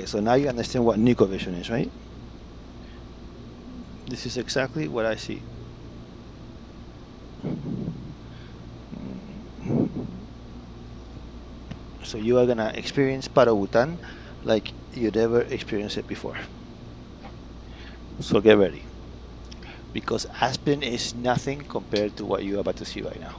Okay, so now you understand what Nico vision is, right? This is exactly what I see. So you are gonna experience Paro Bhutan like you'd ever experienced it before. So get ready, because Aspen is nothing compared to what you're about to see right now.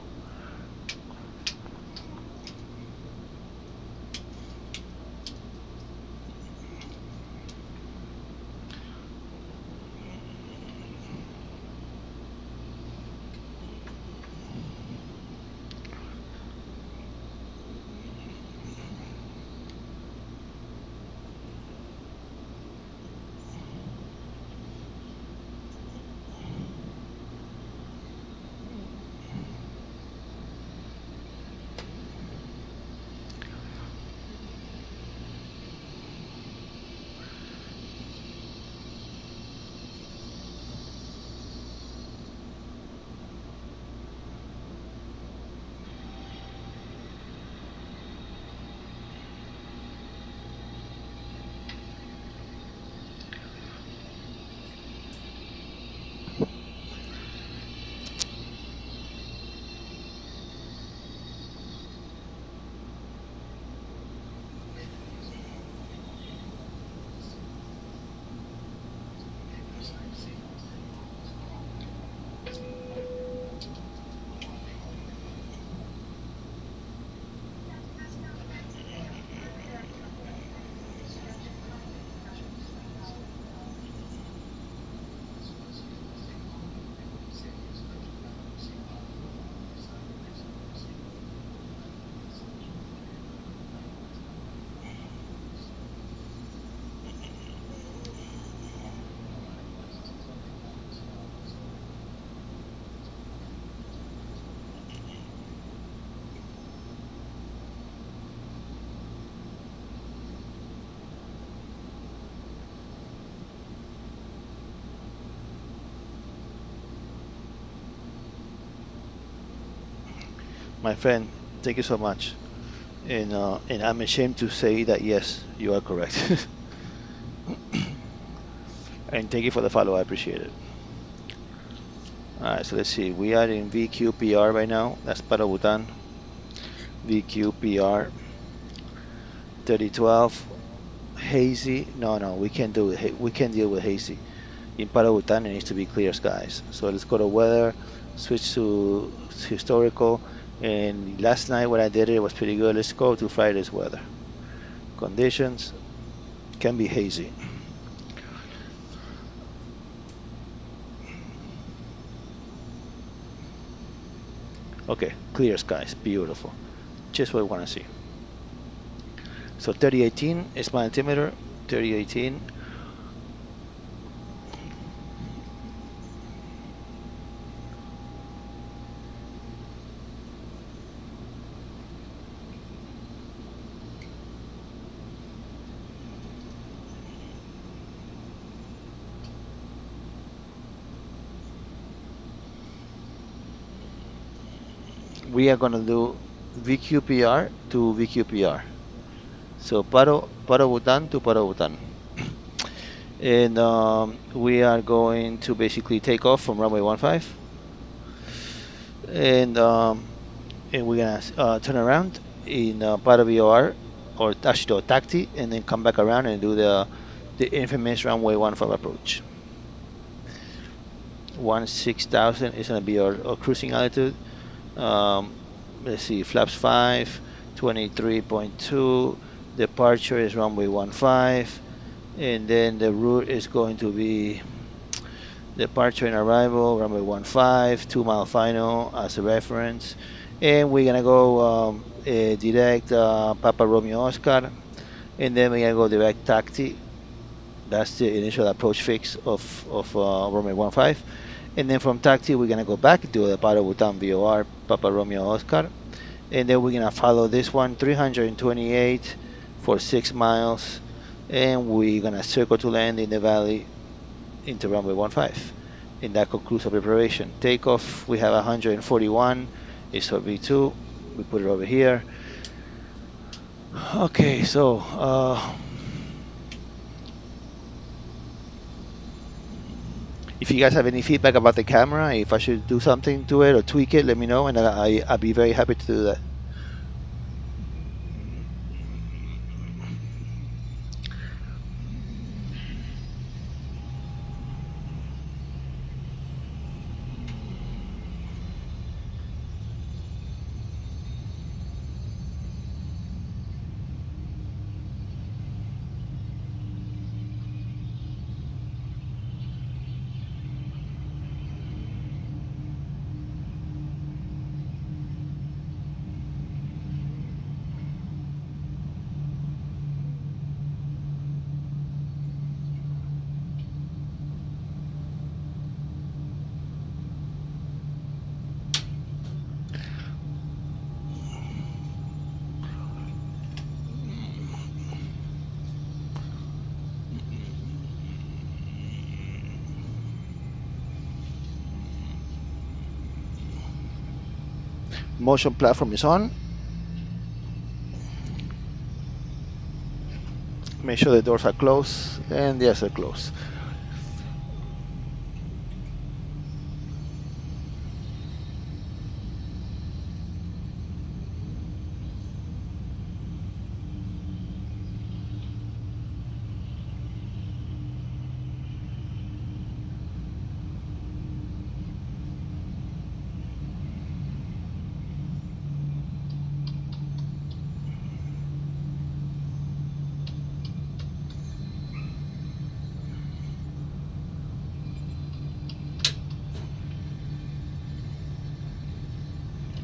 My friend, thank you so much. And I'm ashamed to say that yes, you are correct. And thank you for the follow, I appreciate it. Alright, so let's see. We are in VQPR right now. That's Paro Bhutan. VQPR 3012. Hazy. No, we can't do it. We can't deal with hazy. In Paro Bhutan, it needs to be clear skies. So let's go to weather, switch to historical. And last night when I did it was pretty good. Let's go to Friday's weather. Conditions can be hazy. Okay, clear skies, beautiful. Just what we want to see. So 3018 is my altimeter, 3018. We are going to do VQPR to VQPR. So Paro Bhutan to Paro Bhutan. And we are going to basically take off from runway 15. And we're going to turn around in Paro VOR or PHTO Tacti, and then come back around and do the infamous runway 15 approach. 16,000 is going to be our cruising altitude. Let's see, flaps 5, 23.2, departure is runway 15, and then the route is going to be departure and arrival, runway 15, 2 mile final as a reference, and we're gonna go direct Papa Romeo Oscar, and then we're gonna go direct Tacti. That's the initial approach fix of runway 15. And then from Tacti, we're going to go back to the Paro Bhutan VOR, Papa Romeo Oscar. And then we're going to follow this one, 328 for 6 miles. And we're going to circle to land in the valley into runway 15. And that concludes our preparation. Takeoff, we have 141. It's our V2. We put it over here. Okay, so If you guys have any feedback about the camera, if I should do something to it or tweak it, let me know, and I'll be very happy to do that. Motion platform is on. Make sure the doors are closed, and yes, they're closed.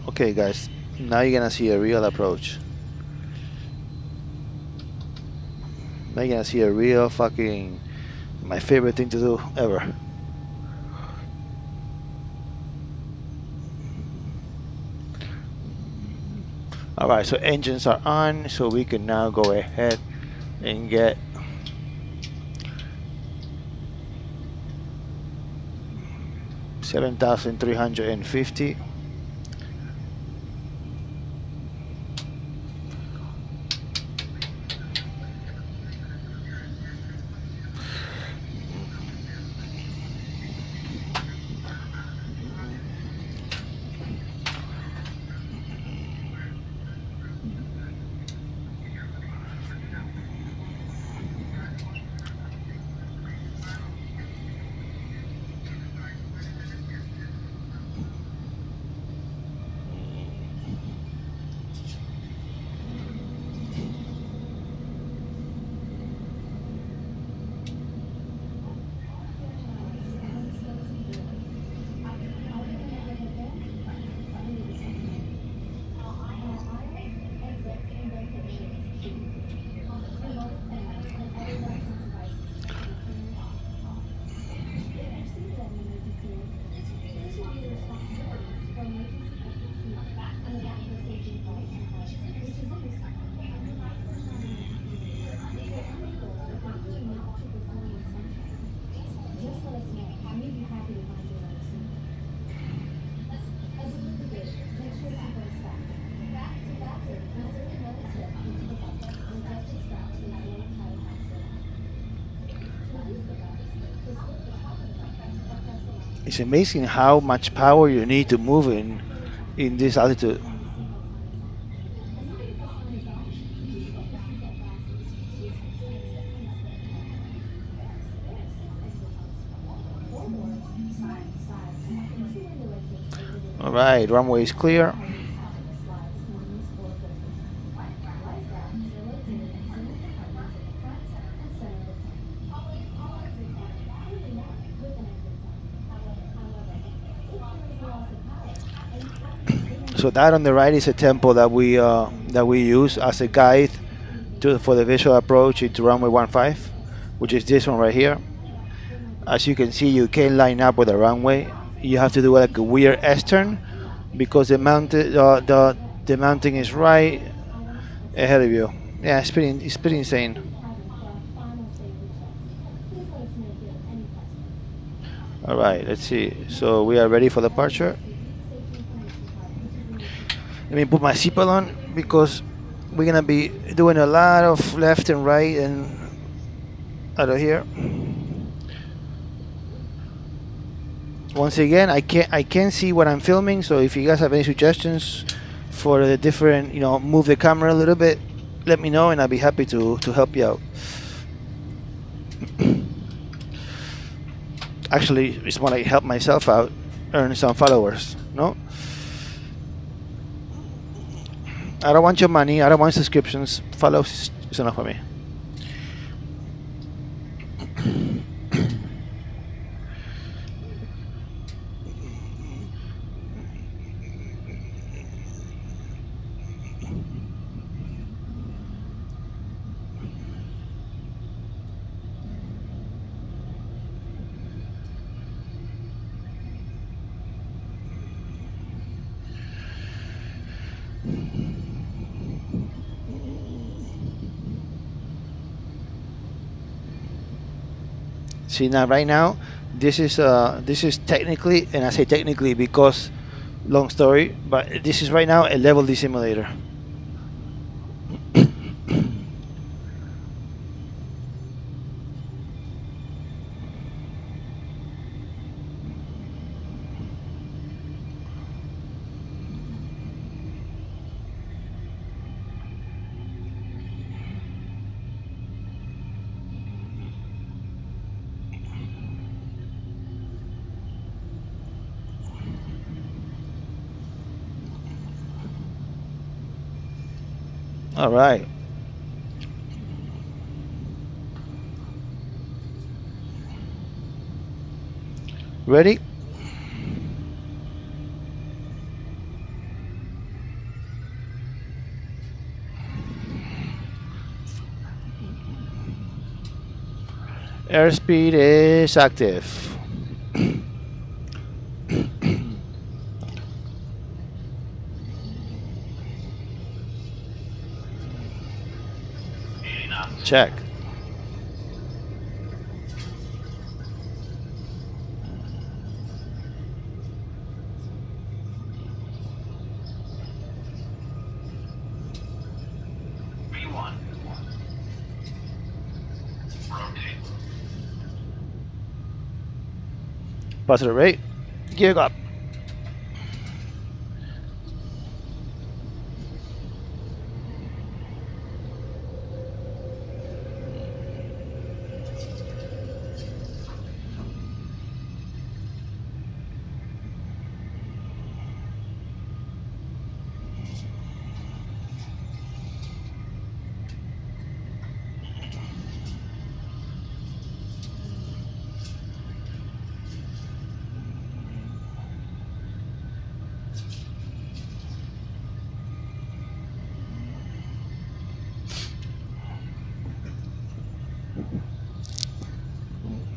Okay guys, now you're gonna see a real approach. Now you're gonna see a real fucking, my favorite thing to do ever. Alright, so engines are on, so we can now go ahead and get $7,350. It's amazing how much power you need to move in this altitude. All right, runway is clear. So that on the right is a tempo that we use as a guide for the visual approach into runway 15, which is this one right here. As you can see, you can't line up with the runway. You have to do like a weird S-turn because the mounting is right ahead of you. Yeah, it's pretty insane. All right, let's see. So we are ready for departure. Let me put my seatbelt on because we're gonna be doing a lot of left and right and out of here. Once again, I can't see what I'm filming, so if you guys have any suggestions for the different, you know, move the camera a little bit, let me know and I'll be happy to help you out. Actually, it's more like help myself out, earn some followers, no? I don't want your money, I don't want subscriptions, follows is enough for me. See, now right now this is technically, and I say technically because long story, but this is right now a level D simulator. All right. Ready? Airspeed is active. Check. V1. Rotate. Positive rate. Gear up.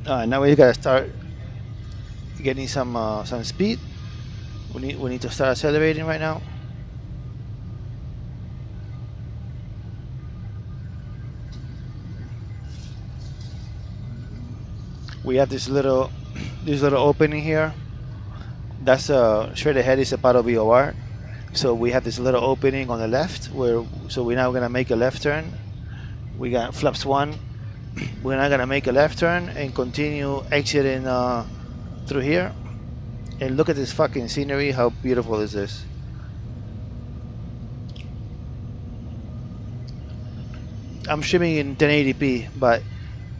Now we gotta start getting some speed. We need to start accelerating right now. We have this little opening here. That's straight ahead is a Paro VOR. So we have this little opening on the left so we're now gonna make a left turn. We got flaps 1. We're now gonna make a left turn and continue exiting through here. And look at this fucking scenery. How beautiful is this? I'm streaming in 1080p, but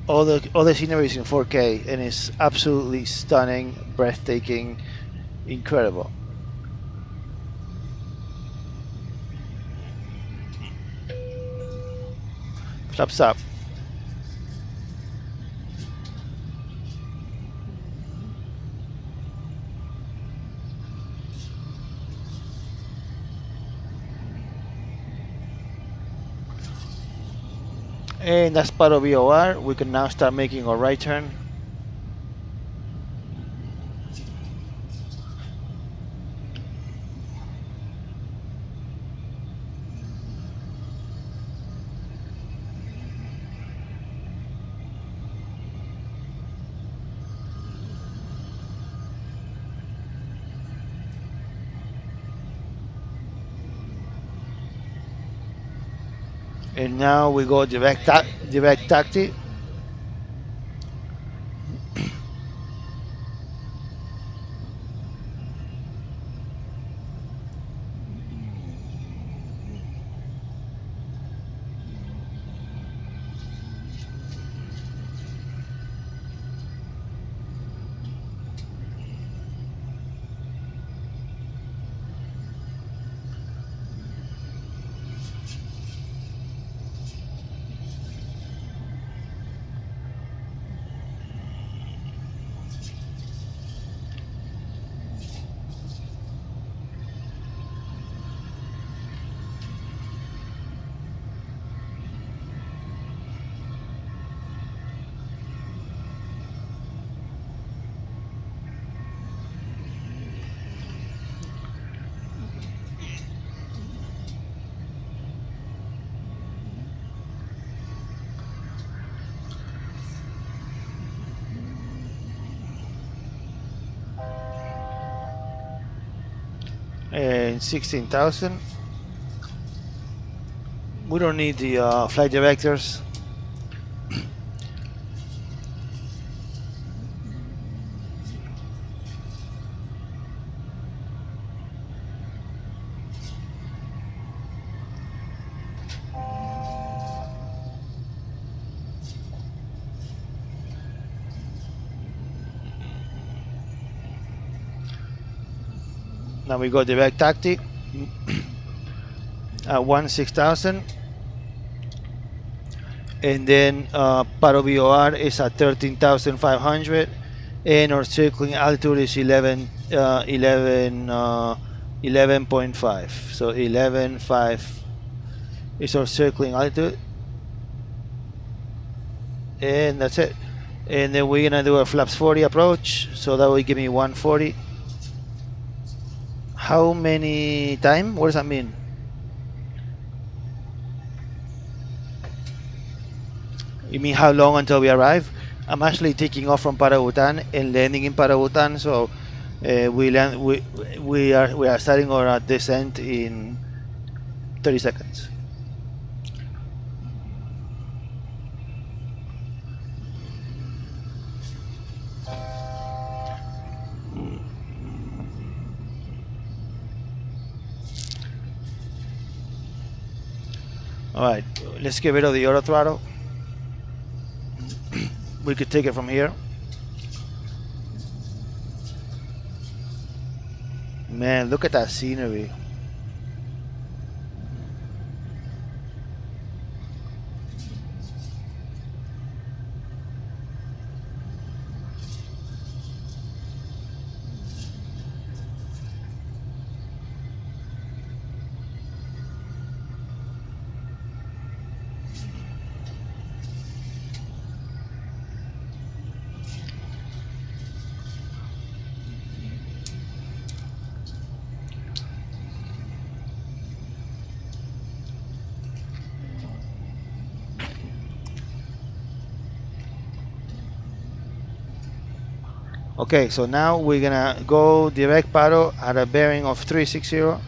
all the scenery is in 4K and it's absolutely stunning, breathtaking, incredible. Flaps up. And that's part of VOR. We can now start making a right turn. And now we go direct taxi. and 16,000. We don't need the flight directors. Now we go direct tactic at 16,000, and then Paro VOR is at 13,500, and our circling altitude is 11.5. So 11.5 is our circling altitude, and that's it. And then we're gonna do a flaps 40 approach, so that will give me 140. How many time? What does that mean? You mean how long until we arrive? I'm actually taking off from Paro Bhutan and landing in Paro Bhutan, so we are starting our descent in 30 seconds. Alright, let's get rid of the auto throttle. We could take it from here. Man, look at that scenery. Okay, so now we're gonna go direct Paro at a bearing of 360.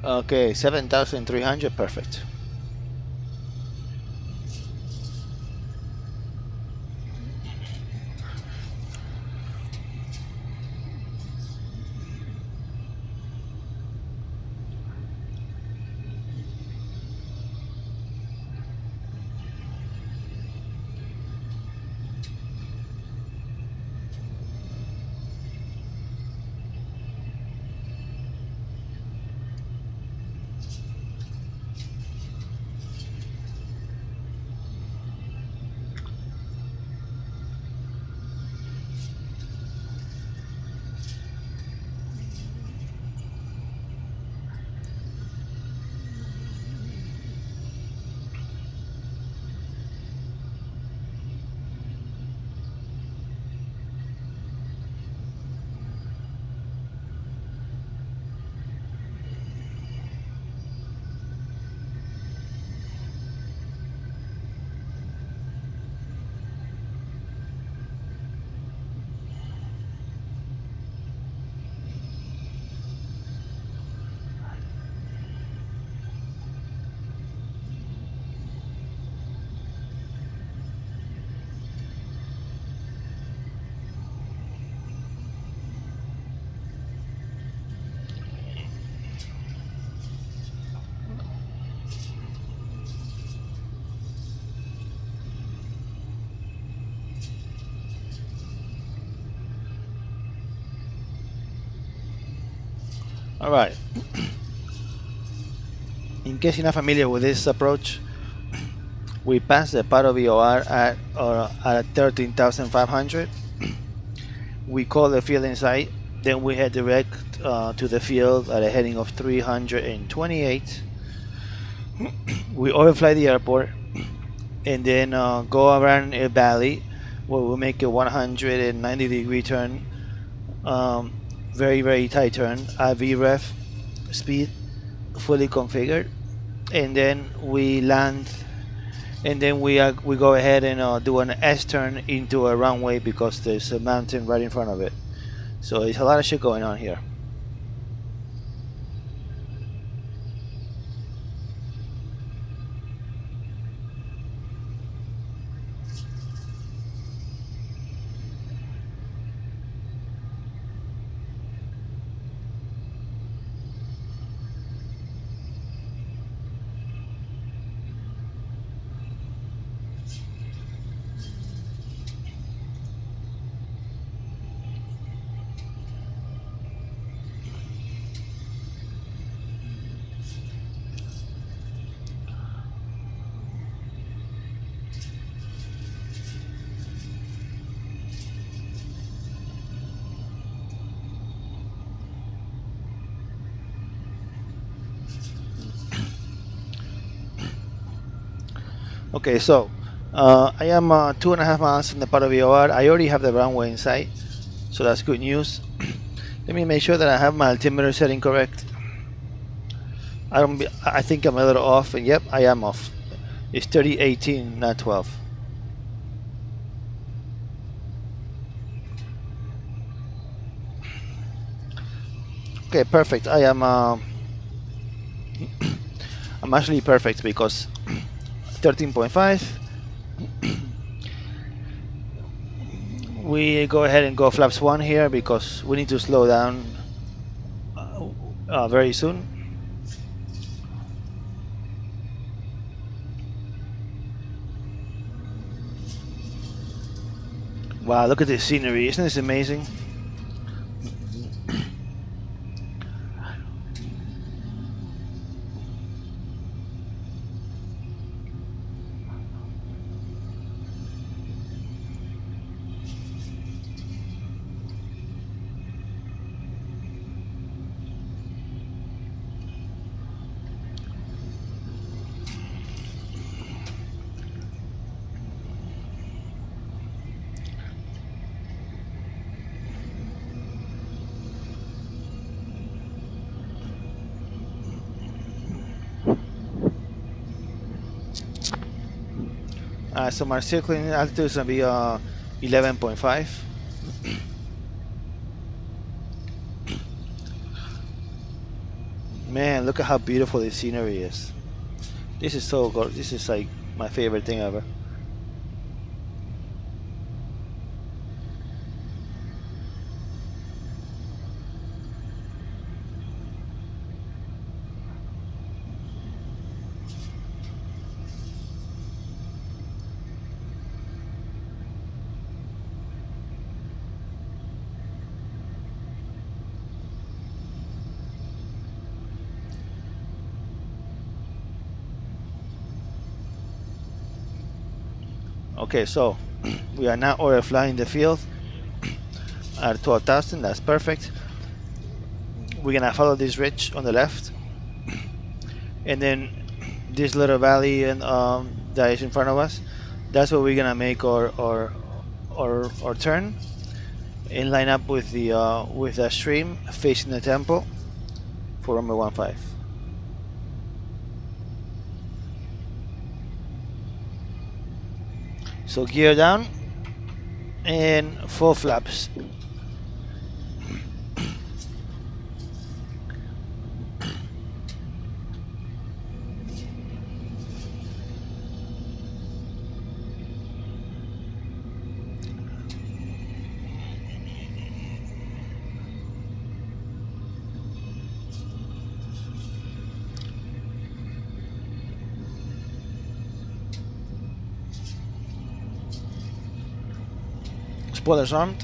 Okay, 7,300, perfect. Alright. In case you're not familiar with this approach, we pass the Paro VOR at 13,500. We call the field inside, then we head direct to the field at a heading of 328. We overfly the airport and then go around a valley where we make a 190-degree turn, very tight turn at VREF speed, fully configured, and then we land, and then we go ahead and do an S-turn into a runway because there's a mountain right in front of it. So there's a lot of shit going on here. Okay, so I am 2.5 miles from the Paro VOR. I already have the runway in sight, so that's good news. Let me make sure that I have my altimeter setting correct. I think I'm a little off, and yep, I am off. It's 3018, not 12. Okay, perfect. I am I'm actually perfect because 13.5. We go ahead and go flaps 1 here because we need to slow down very soon. Wow, look at this scenery. Isn't this amazing? So my circling altitude is going to be 11.5. Man, look at how beautiful this scenery is. This is so good. This is like my favorite thing ever. Okay, so we are now overflying the field at 12,000. That's perfect. We're gonna follow this ridge on the left, and then this little valley and that is in front of us. That's where we're gonna make our turn and line up with the stream facing the temple for runway 15. So gear down and full flaps. Spoilers armed.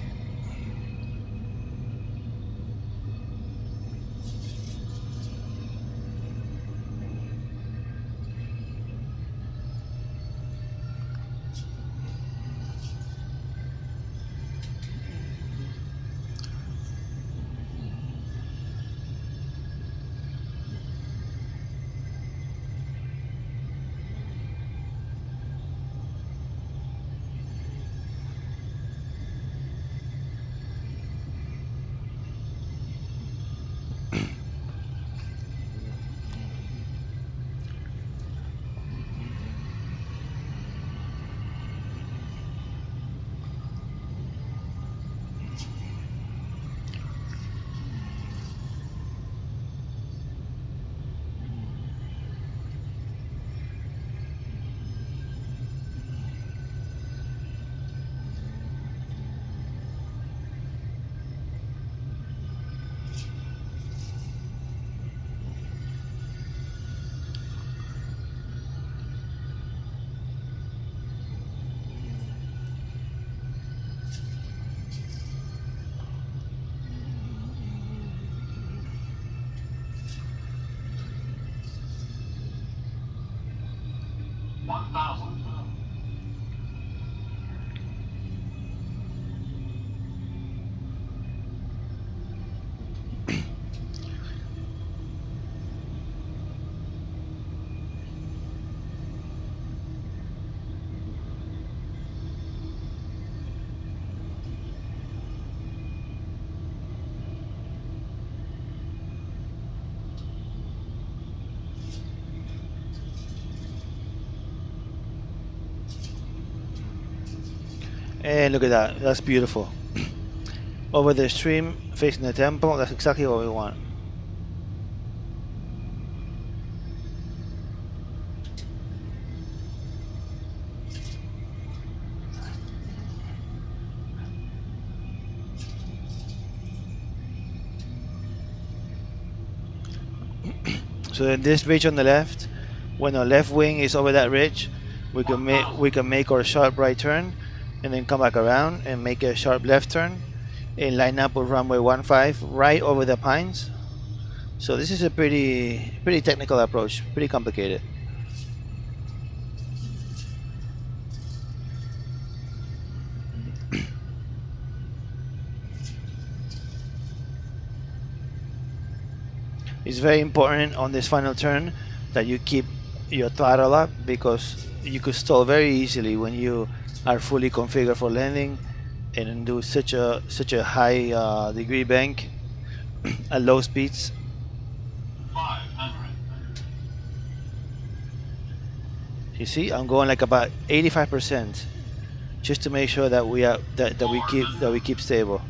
And look at that, that's beautiful. Over the stream, facing the temple, that's exactly what we want. So in this ridge on the left, when our left wing is over that ridge, we can make our sharp right turn, and then come back around and make a sharp left turn, and line up with runway 15 right over the pines. So this is a pretty technical approach, pretty complicated. It's very important on this final turn that you keep your throttle up, because you could stall very easily when you are fully configured for landing and do such a high degree bank at low speeds. 500. You see, I'm going like about 85% just to make sure that we keep stable.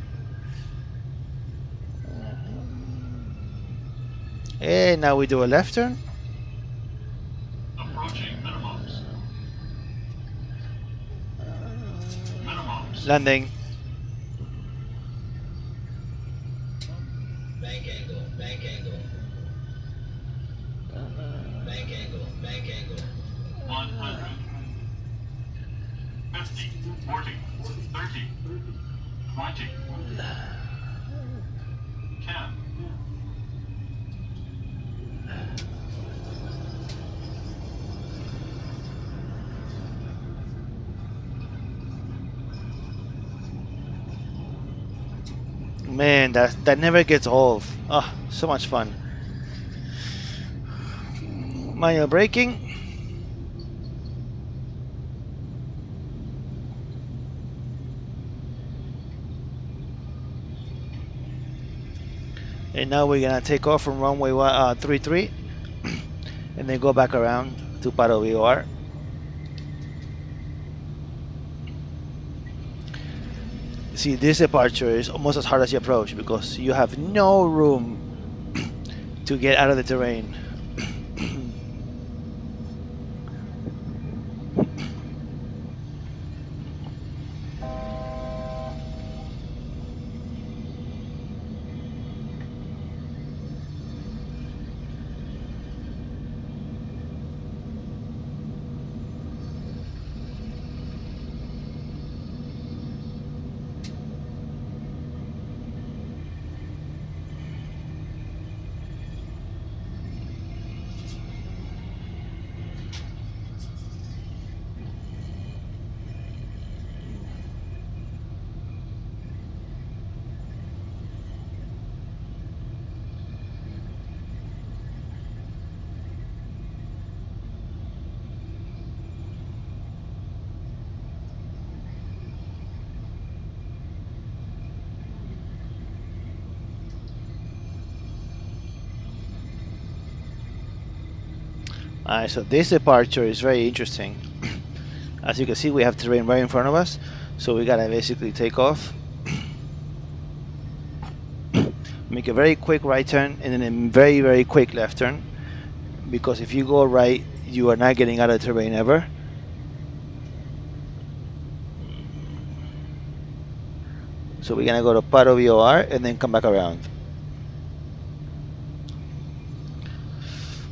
And now we do a left turn. Approaching minimums. Minimums. Landing. Bank angle, bank angle. Bank angle, bank angle. 100. 50. 40. 30. 20. 10. Man, that never gets old. Ah, so much fun. Manual braking. And now we're gonna take off from runway 33 and then go back around to Paro VOR. See, this departure is almost as hard as the approach, because you have no room to get out of the terrain. Alright, so this departure is very interesting. As you can see, we have terrain right in front of us, so we gotta basically take off, make a very quick right turn, and then a very quick left turn, because if you go right, you are not getting out of the terrain ever. So we're gonna go to Paro VOR and then come back around.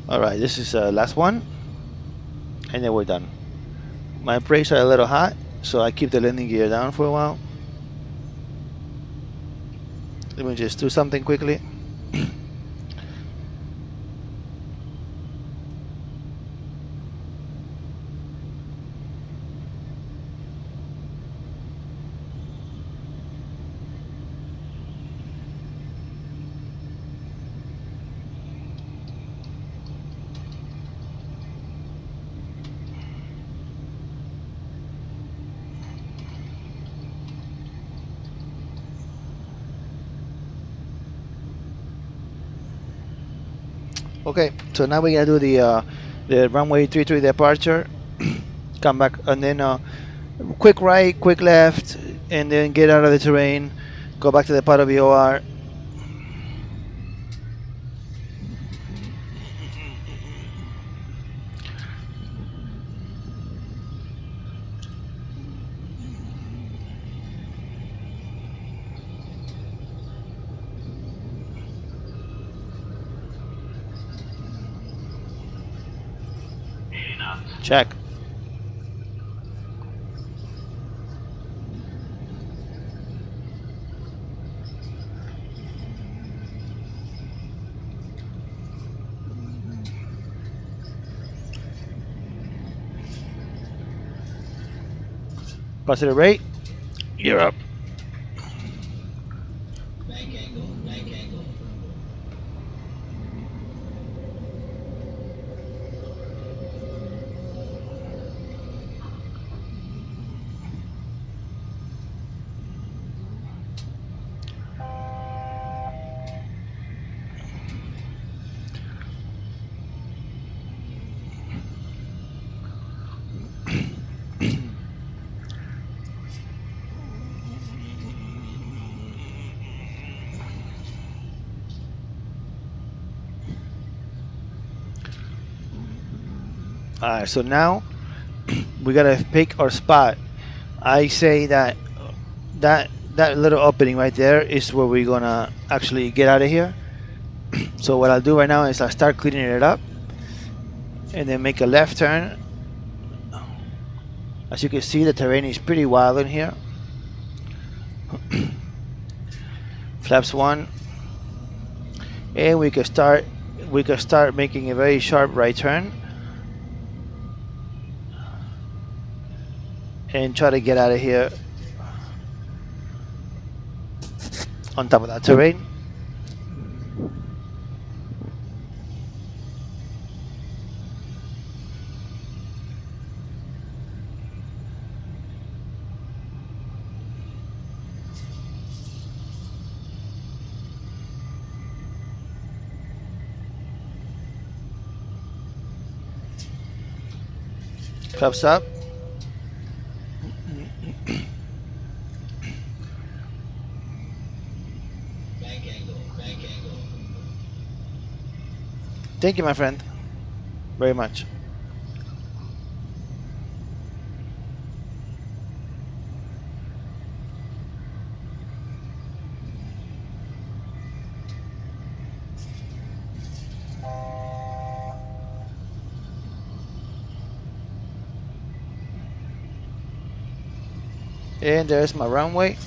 Alright, this is the last one, and then we're done. My brakes are a little hot, so I keep the landing gear down for a while. Let me just do something quickly. Okay, so now we're gonna do the runway 33 departure, come back, and then quick right, quick left, and then get out of the terrain. Go back to the Paro VOR. Check. Positive rate. You're up. Bank angle, bank angle. Alright, so now we gotta pick our spot. I say that that little opening right there is where we're gonna actually get out of here. So what I'll do right now is I'll start cleaning it up and then make a left turn. As you can see, the terrain is pretty wild in here. Flaps 1, and we can start making a very sharp right turn and try to get out of here on top of that terrain. Flaps up. Bank angle, bank angle. Thank you, my friend, very much. And there's my runway.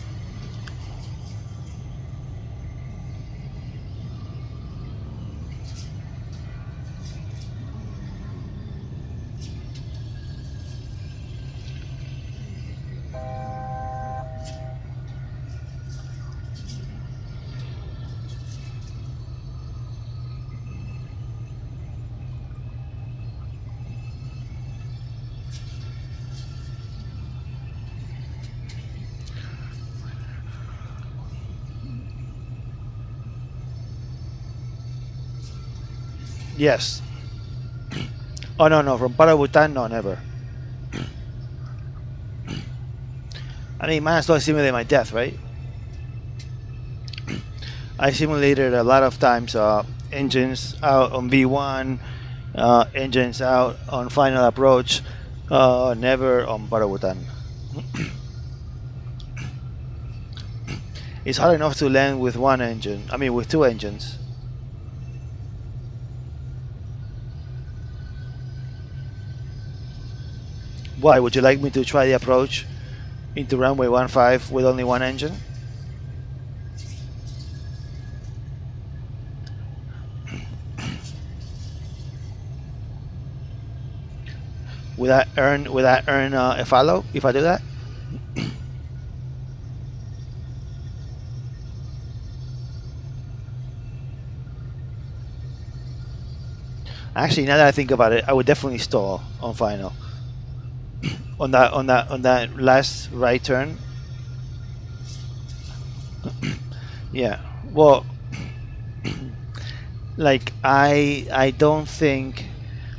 Yes. Oh no, from Paro Bhutan, no, never. I mean, might as well simulate my death, right? I simulated a lot of times engines out on V1, engines out on final approach, never on Paro Bhutan. It's hard enough to land with one engine, I mean with two engines. Why, would you like me to try the approach into runway 15 with only one engine? Would that earn a follow if I do that? Actually, now that I think about it, I would definitely stall on final. On that last right turn. Yeah. Well, like I don't think.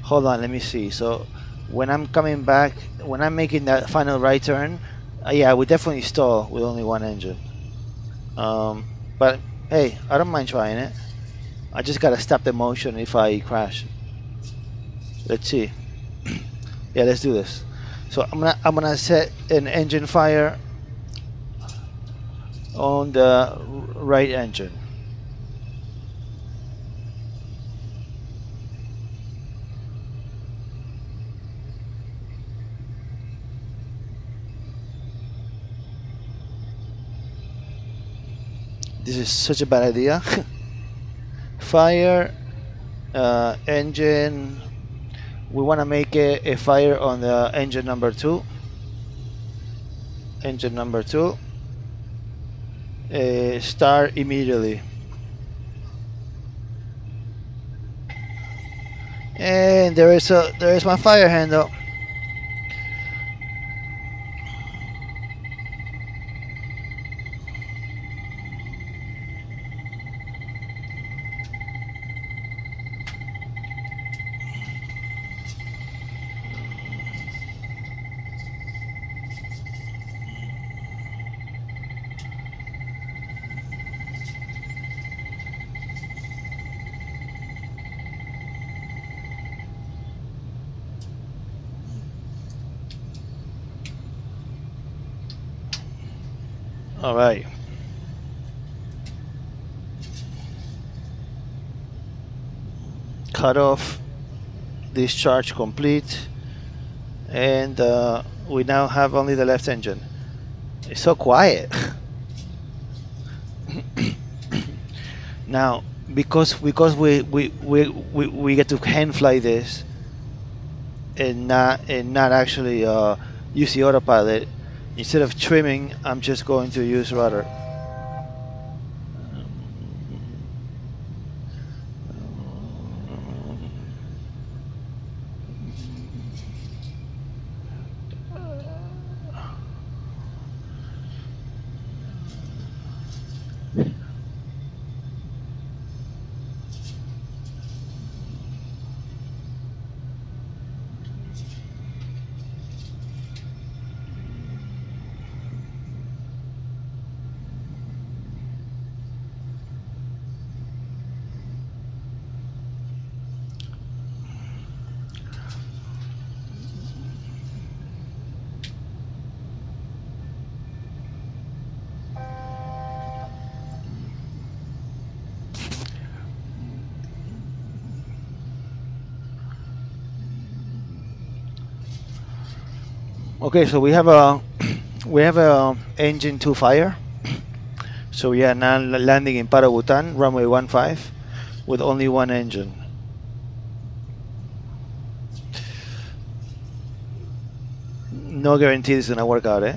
Hold on, let me see. So when I'm coming back, when I'm making that final right turn, yeah, we definitely stall with only one engine. But hey, I don't mind trying it. I just gotta stop the motion if I crash. Let's see. Yeah, let's do this. So I'm gonna set an engine fire on the right engine. This is such a bad idea. Fire engine. We want to make a fire on the engine number 2. Engine number 2. Start immediately. And there is my fire handle. All right. Cut off. Discharge complete. And we now have only the left engine. It's so quiet. Now, because we get to hand fly this and not actually use the autopilot. Instead of trimming, I'm just going to use rudder. Okay, so we have a engine 2 fire. So we are now landing in Paro, Bhutan, runway 15, with only one engine. No guarantee this is gonna work out, eh?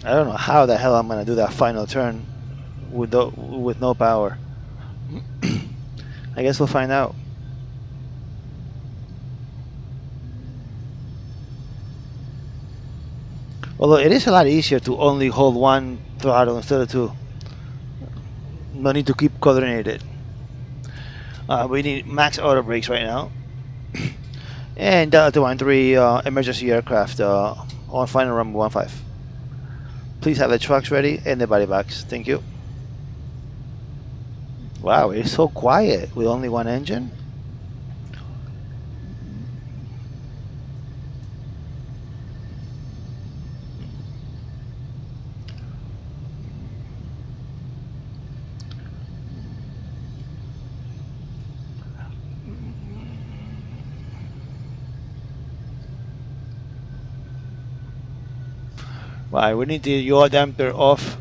I don't know how the hell I'm gonna do that final turn with no power. I guess we'll find out. Although it is a lot easier to only hold one throttle instead of two. No need to keep coordinated. We need max auto brakes right now. And Delta 13 emergency aircraft on final runway 15. Please have the trucks ready and the body bags. Thank you. Wow, it's so quiet with only one engine. Right, we need the yaw damper off.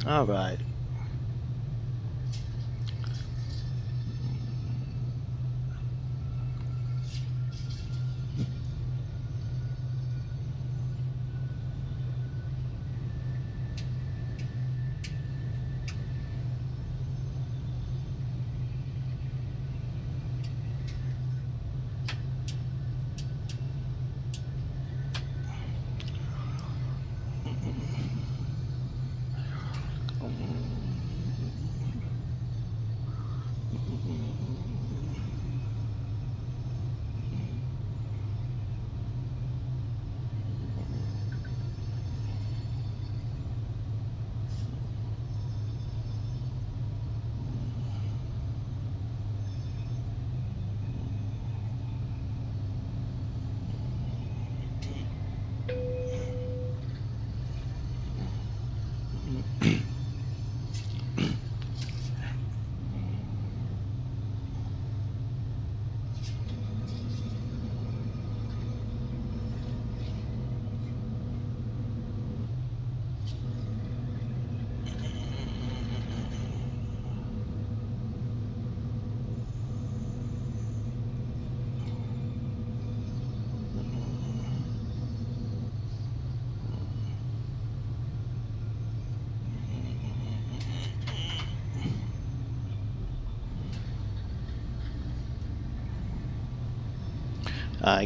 All right.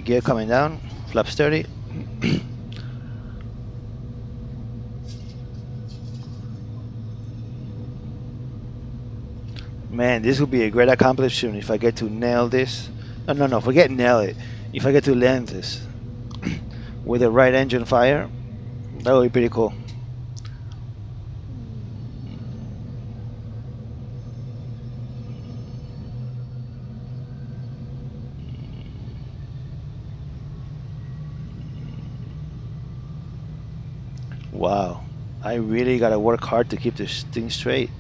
Gear coming down, flaps 30. Man, this would be a great accomplishment if I get to nail this. No, forget nail it. If I get to land this with the right engine fire, that would be pretty cool. Wow, I really gotta work hard to keep this thing straight.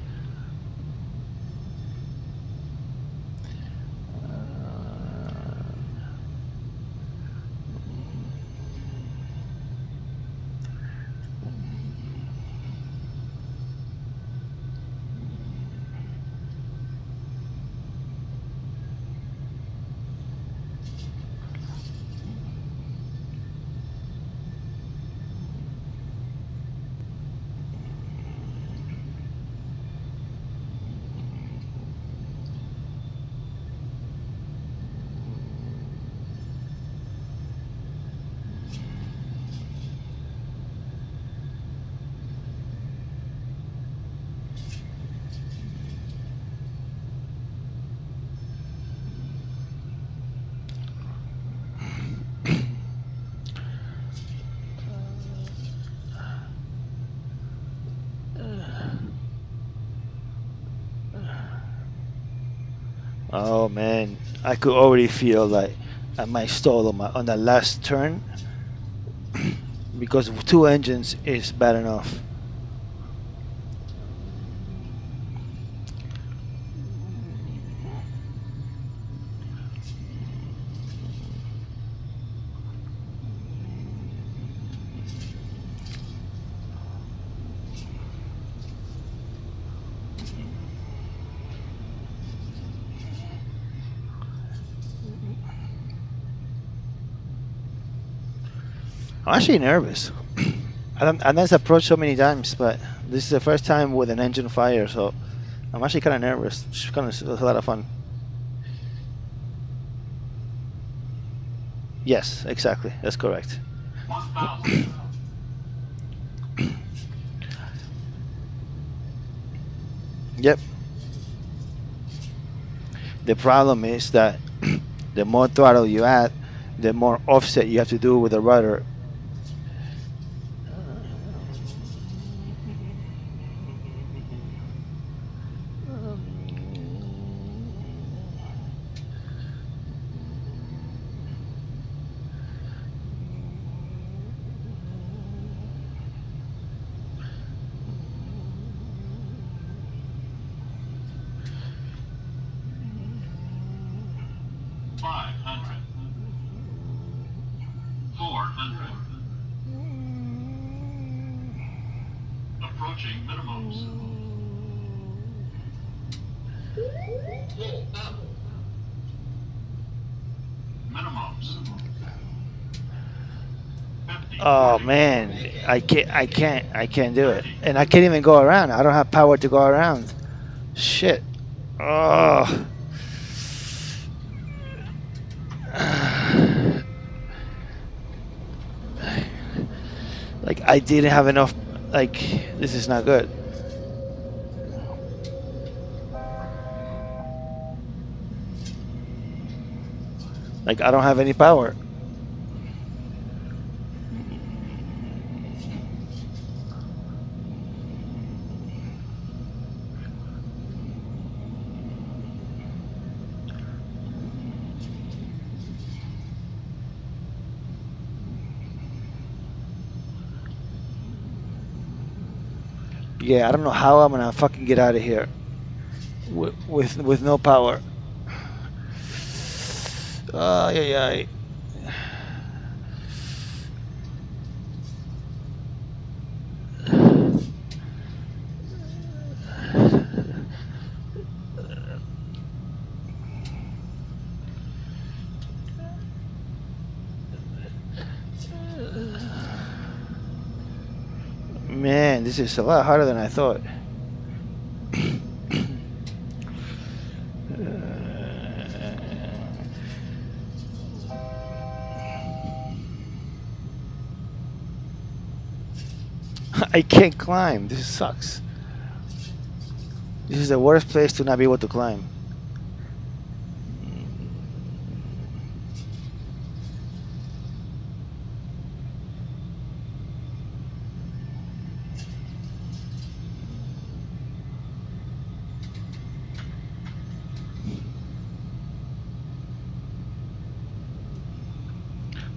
Oh man, I could already feel like I might stall on that last turn because 2 engines is bad enough. I'm actually nervous. I done approach so many times, but this is the first time with an engine fire, so I'm actually kind of nervous. It's a lot of fun. Yes, exactly. That's correct. 1,000. Yep. The problem is that the more throttle you add, the more offset you have to do with the rudder. 500. 400. Approaching minimums. Low up. Minimums. 50. Oh 40. man, I can't do it, and I can't even go around. I don't have power to go around. Shit. Oh. Like I didn't have enough. Like this is not good. Like I don't have any power. Yeah, I don't know how I'm gonna fucking get out of here with no power. Yeah. Man, this is a lot harder than I thought. I can't climb. This sucks. This is the worst place to not be able to climb.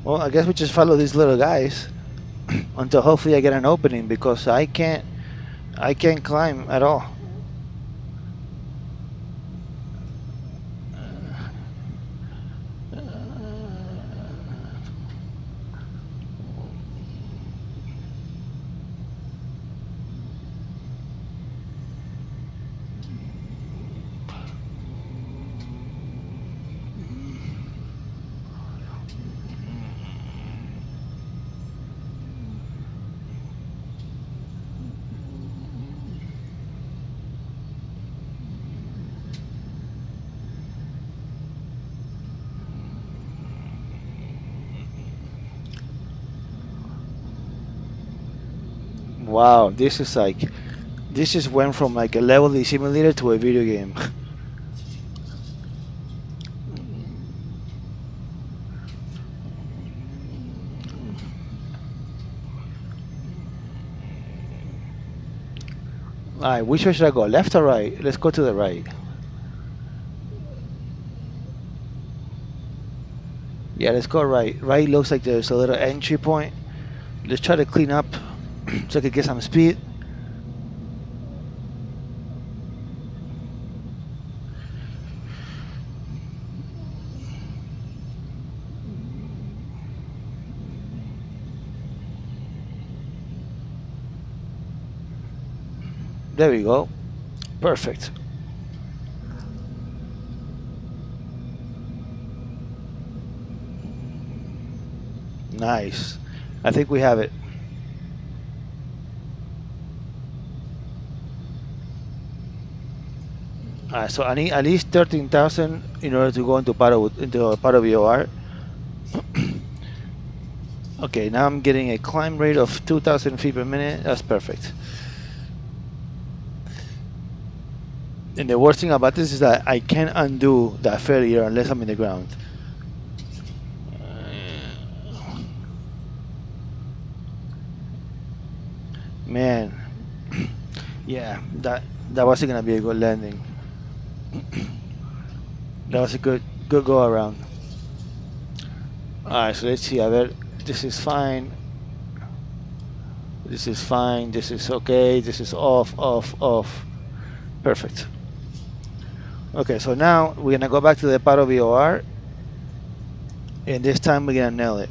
Well, I guess we just follow these little guys until hopefully I get an opening, because I can't climb at all. Wow, this is like, this just went from like a level simulator to a video game. Alright, which way should I go? Left or right? Let's go to the right. Yeah, let's go right. Right looks like there's a little entry point. Let's try to clean up so I can get some speed. There we go. Perfect. Nice. I think we have it. Alright, so I need at least 13,000 in order to go into Paro VOR. Okay, now I'm getting a climb rate of 2,000 feet per minute. That's perfect. And the worst thing about this is that I can't undo that failure unless I'm in the ground. Man, yeah, that wasn't gonna be a good landing. That was a good go around. Alright, so let's see. A ver, this is fine. This is fine. This is okay. This is off. Perfect. Okay, so now we're gonna go back to the Paro VOR And this time we're gonna nail it.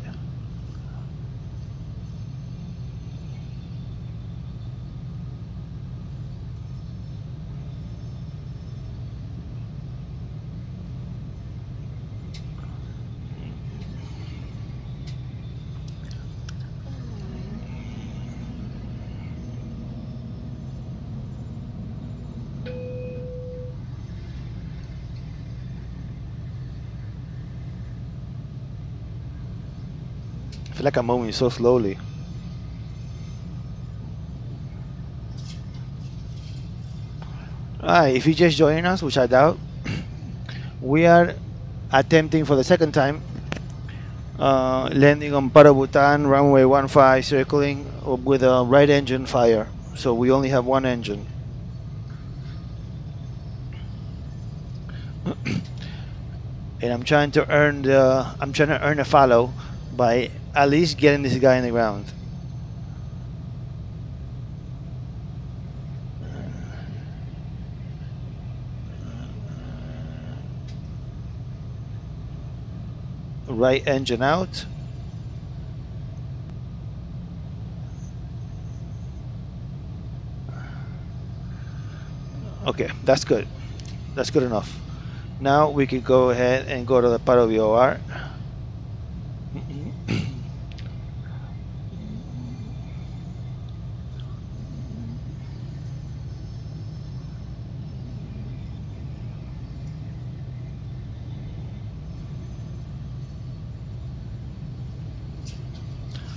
I feel like I'm moving so slowly. Alright, if you just join us, which I doubt, we are attempting for the second time landing on Paro, Bhutan, runway 15, circling with a right engine fire. So we only have one engine. And I'm trying to earn a follow by at least getting this guy in the ground. Right engine out. Okay, that's good. That's good enough. Now we can go ahead and go to the Paro VOR.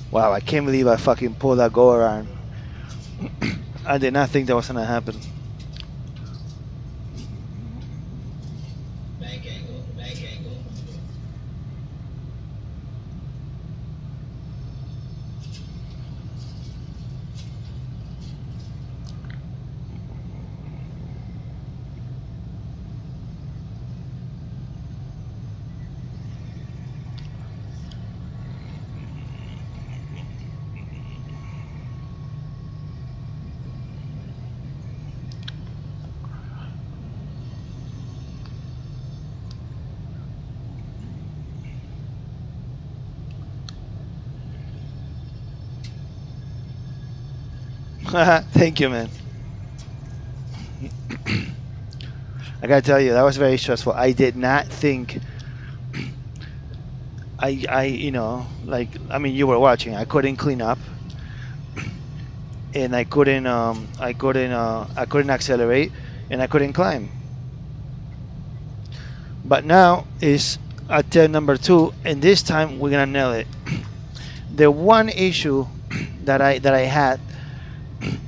Wow, I can't believe I fucking pulled that go around. I did not think that was gonna happen. Bank angle, bank angle. Thank you, man. I gotta tell you, that was very stressful. I did not think. You know, like, I mean, you were watching. I couldn't clean up, and I couldn't accelerate, and I couldn't climb. But now is attempt number 2, and this time we're gonna nail it. The one issue that I had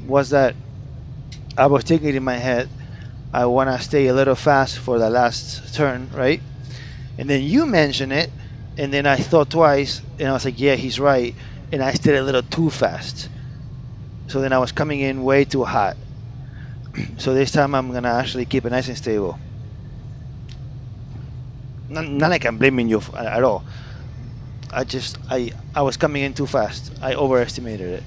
was that I was thinking in my head, I want to stay a little fast for the last turn, right? And then you mentioned it, and then I thought twice, and I was like, yeah, he's right, and I stayed a little too fast. So then I was coming in way too hot. So this time I'm gonna actually keep it nice and stable. Not like I'm blaming you at all. I was coming in too fast. I overestimated it.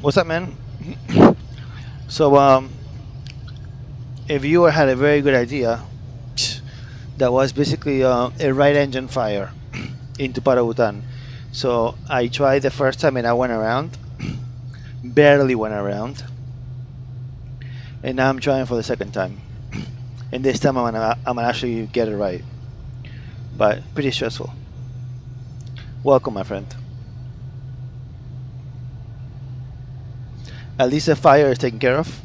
What's up, man? So, a viewer had a very good idea. That was basically a right engine fire into Paro, Bhutan. So I tried the first time and I went around, barely went around, and now I'm trying for the second time. And this time I'm gonna actually get it right, but pretty stressful. Welcome, my friend. At least the fire is taken care of.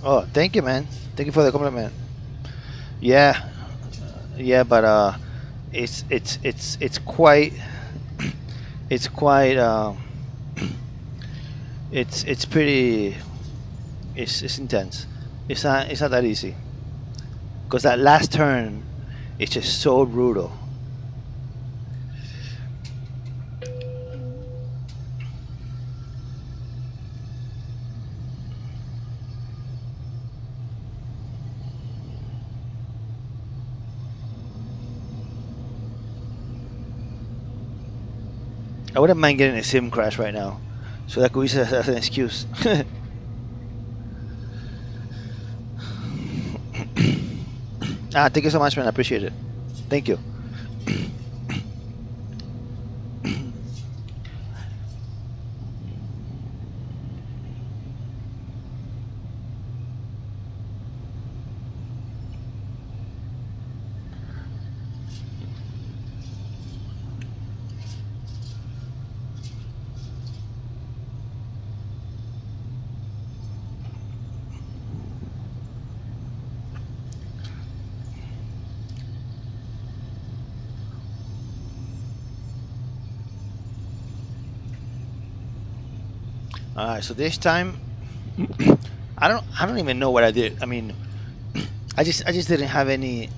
Oh, thank you, man. Thank you for the compliment. Yeah, yeah, but it's quite it's quite it's pretty it's intense. It's not that easy because that last turn is just so brutal. I wouldn't mind getting a sim crash right now, so that could use it as an excuse. Thank you so much, man. I appreciate it. Thank you. All right, so this time, I don't even know what I did. I mean, I just didn't have any,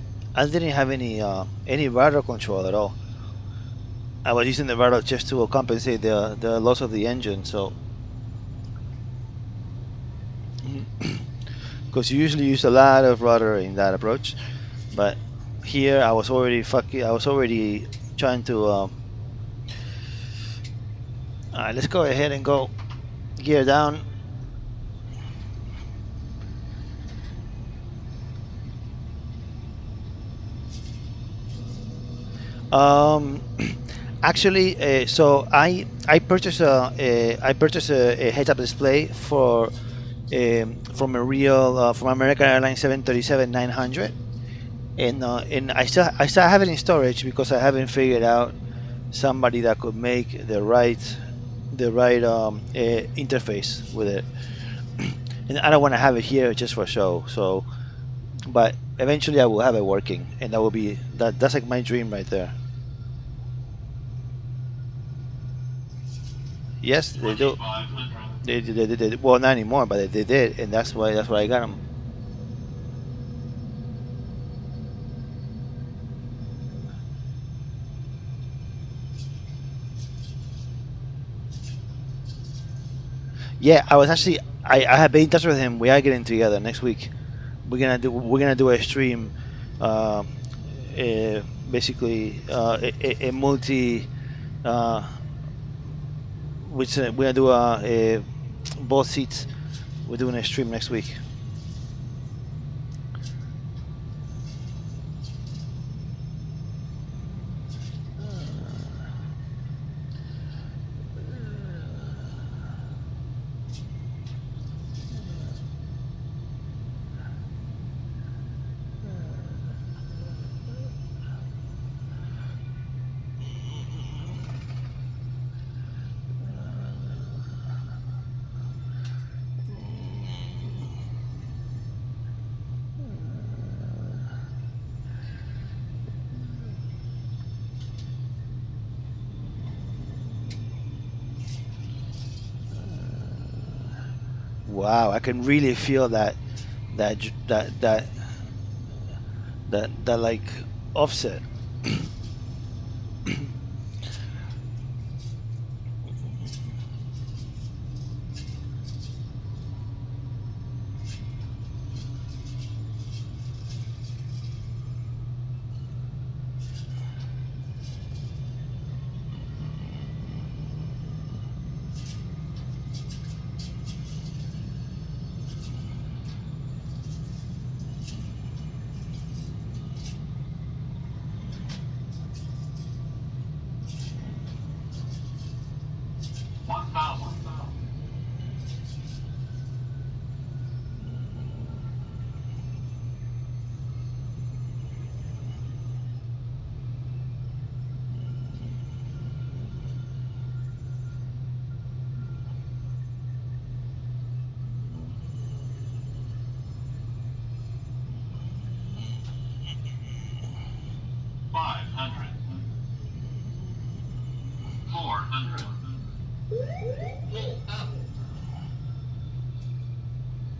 any rudder control at all. I was using the rudder just to compensate the loss of the engine. So, because you usually use a lot of rudder in that approach, but here I was already fucking. I was already trying to. All right, let's go ahead and go gear down. Um, actually, so I purchased a heads-up display for from a real from American Airlines 737-900, and I still have it in storage because I haven't figured out somebody that could make the right interface with it, and I don't want to have it here just for show. So, but eventually I will have it working, and that will be that's like my dream right there. Yes, they do. 2500. They well, not anymore, but they did, and that's why I got them. Yeah, I was actually I have been in touch with him. We are getting together next week. We're gonna do a stream, uh, basically a multi, uh, which we're gonna do both seats. We're doing a stream next week. Wow, I can really feel that j- that like offset.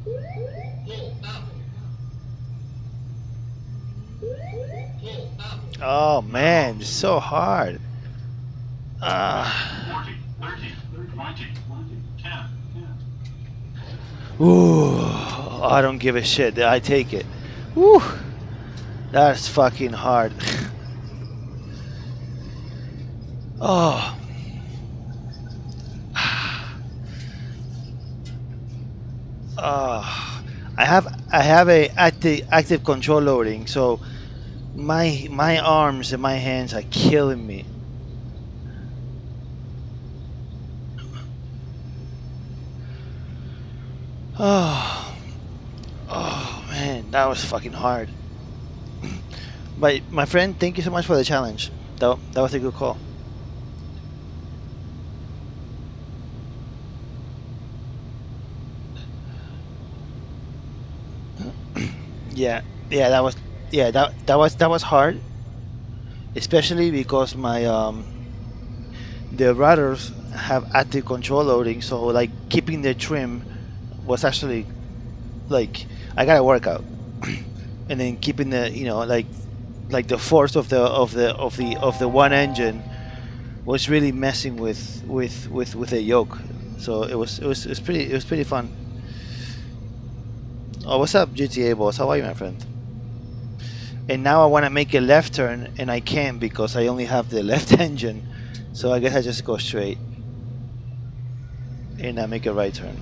Pull up. Pull up. Oh man, it's so hard. 40, 30, 20, 10. Ooh, I don't give a shit. I take it. Woo, that's fucking hard. Oh. I have a active control loading, so my arms and my hands are killing me. Oh, oh man, that was fucking hard. But my friend, thank you so much for the challenge. That was a good call. Yeah, yeah, that was hard, especially because my the routers have active control loading, so like keeping the trim was actually like I got a workout, and then keeping the like the force of the one engine was really messing with the yoke. So it was pretty fun. Oh, what's up, GTA boss? How are you, my friend? And now I want to make a left turn, and I can't because I only have the left engine. So I guess I just go straight, and I make a right turn.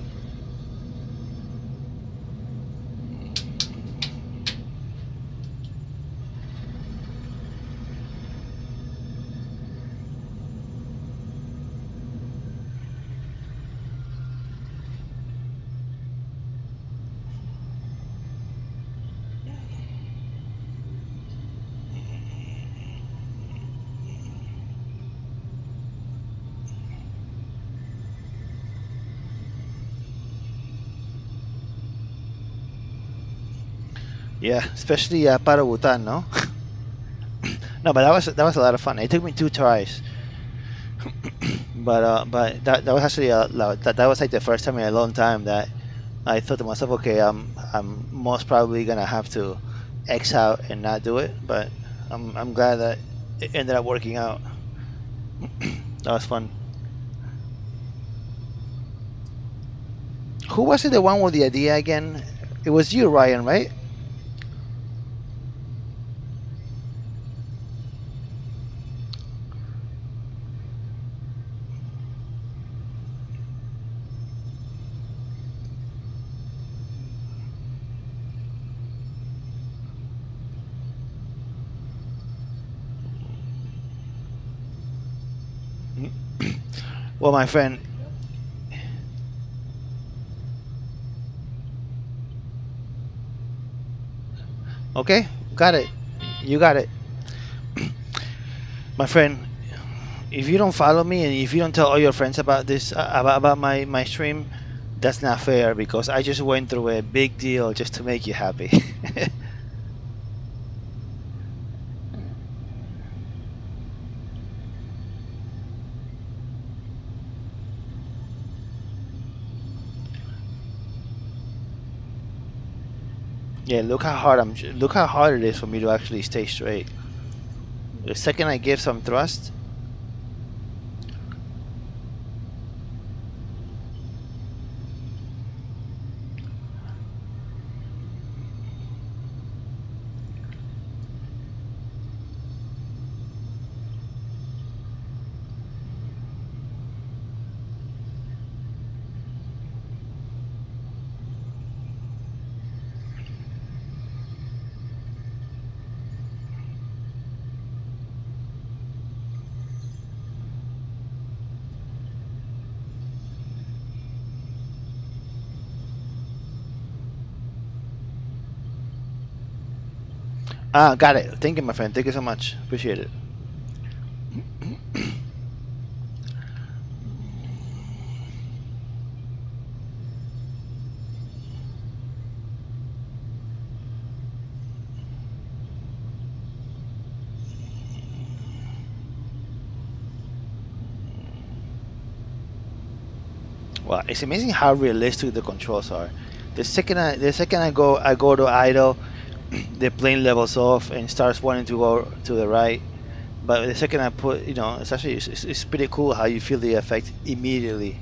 Yeah, especially Paro Bhutan, no? No, but that was a lot of fun. It took me 2 tries, but that was actually that was like the first time in a long time that I thought to myself, okay, I'm most probably gonna have to X out and not do it, but I'm glad that it ended up working out. That was fun. Who was it? The one with the idea again? It was you, Ryan, right? Well, my friend. Okay, got it. You got it. My friend, if you don't follow me and if you don't tell all your friends about this, about my stream, that's not fair because I just went through a big deal just to make you happy. Yeah, look how hard it is for me to actually stay straight. The second I give some thrust. Ah, got it. Thank you, my friend. Thank you so much. Appreciate it. Wow, it's amazing how realistic the controls are. The second I go to idle, the plane levels off and starts wanting to go to the right. But the second I put, it's pretty cool how you feel the effect immediately.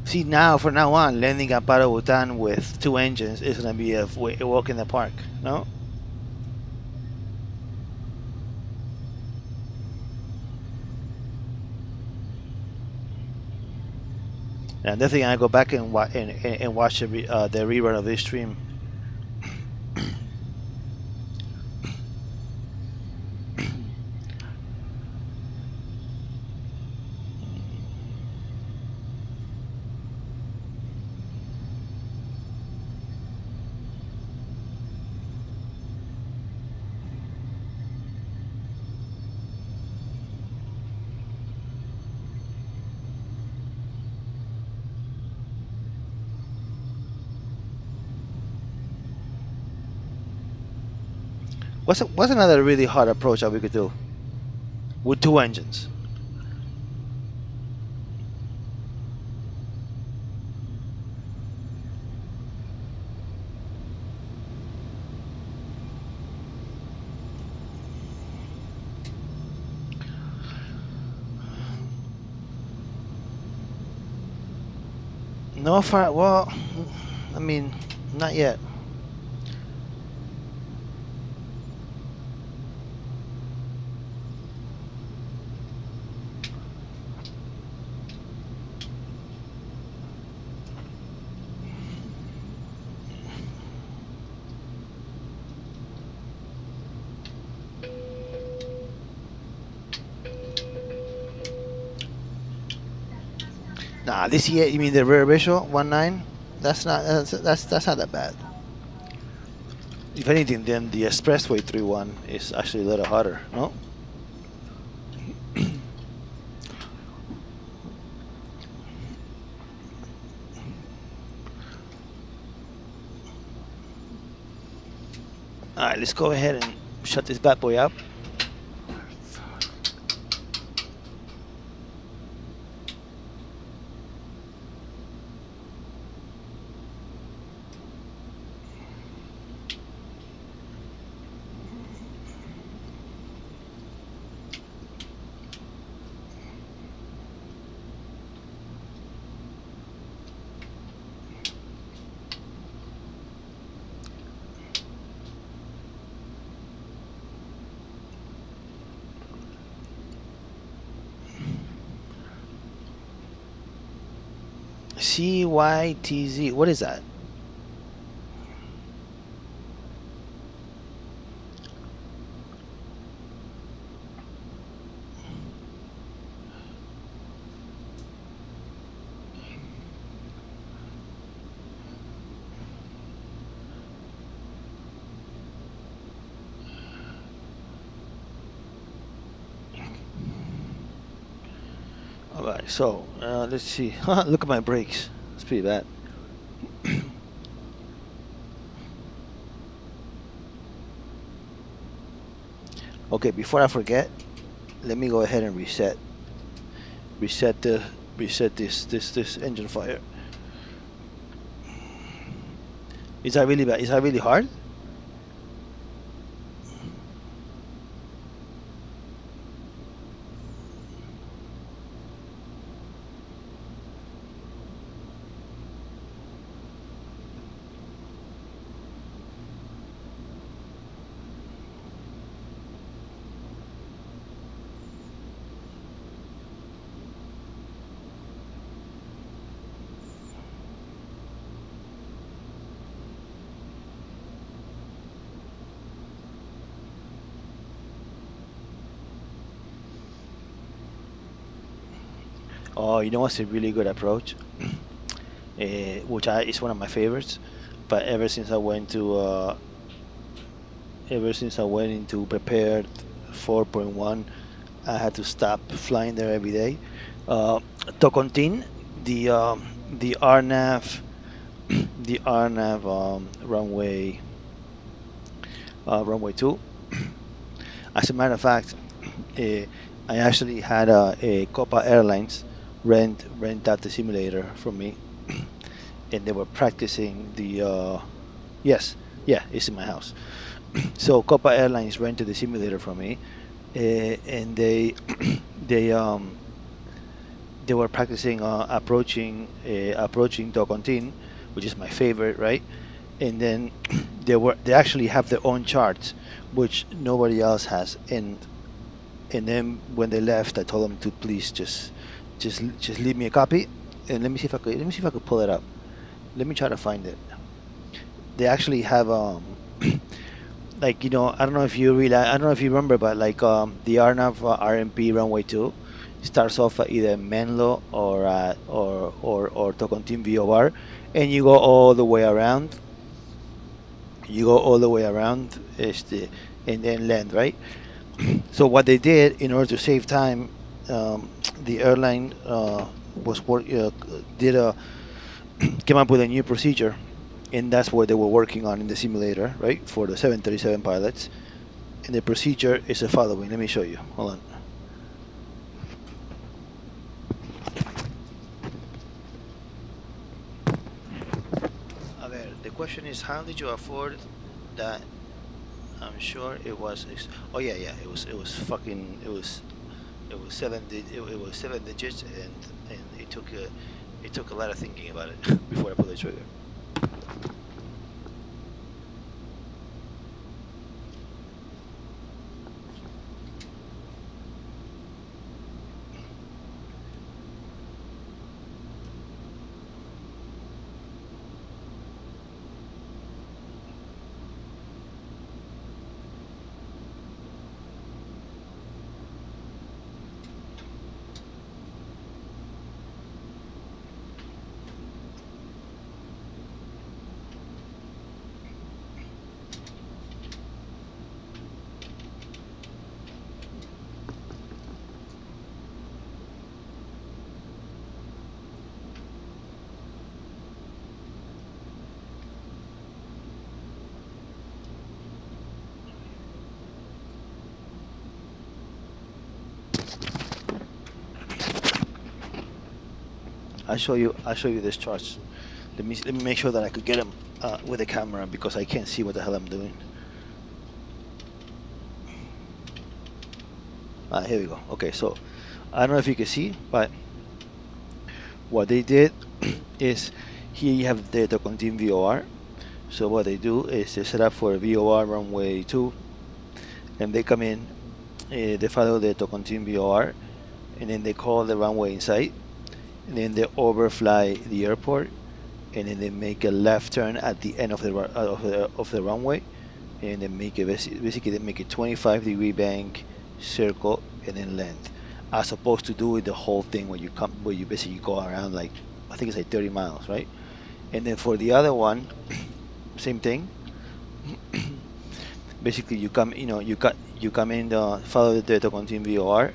See, now from now on, landing at Paro, Bhutan with 2 engines is gonna be a walk in the park, no? And definitely I go back and watch the rerun of this stream. What's another really hard approach that we could do with 2 engines? No fire. Well, I mean, not yet. Nah, this year you mean the rear visual 1.9? That's not that bad. If anything, then the Expressway 3.1 is actually a little harder, no? All right, let's go ahead and shut this bad boy up. CYTZ, what is that? Alright, so let's see. Look at my brakes. It's pretty bad. Okay, before I forget, let me go ahead and reset this engine fire. Is that really bad? Is that really hard? Oh, you know what's a really good approach, which is one of my favorites. But ever since I went into prepared 4.1, I had to stop flying there every day. Tocontin, the RNAV, runway 2. As a matter of fact, I actually had a Copa Airlines rent out the simulator from me, and they were practicing the yes, yeah, it's in my house. So Copa Airlines rented the simulator from me, and they they were practicing approaching Tocontin, which is my favorite, right? And then they actually have their own charts, which nobody else has. And then when they left, I told them to please just leave me a copy, and let me see if I could pull it up. Let me try to find it. They actually have like, I don't know if you really, I don't know if you remember, but like the Arnav RMP runway 2 starts off at either Menlo or or Tocontin VOR, and you go all the way around. You go all the way around, and then land, right? So what they did in order to save time, the airline was work did a came up with a new procedure, and that's what they were working on in the simulator, right, for the 737 pilots. And the procedure is the following. Let me show you. Hold on. A ver, the question is, how did you afford that? I'm sure it was. Oh yeah, yeah. It was fucking. It was it was 7 digits, and it took a lot of thinking about it before I pulled the trigger. I'll show you this charts. Let me make sure that I could get them with the camera, because I can't see what the hell I'm doing. Here we go. Okay, so I don't know if you can see, but what they did is, here you have the Tocontin VOR. So what they do is they set up for a VOR runway 2, and they come in, they follow the Tocontin VOR, and then they call the runway in sight, and then they overfly the airport, and then they make a left turn at the end of the runway, and they make it basically they make a 25-degree bank, circle, and then land, as opposed to doing the whole thing where you basically go around, like I think it's like 30 miles, right? And then for the other one, same thing. Basically you come in, follow the Tocontin VOR,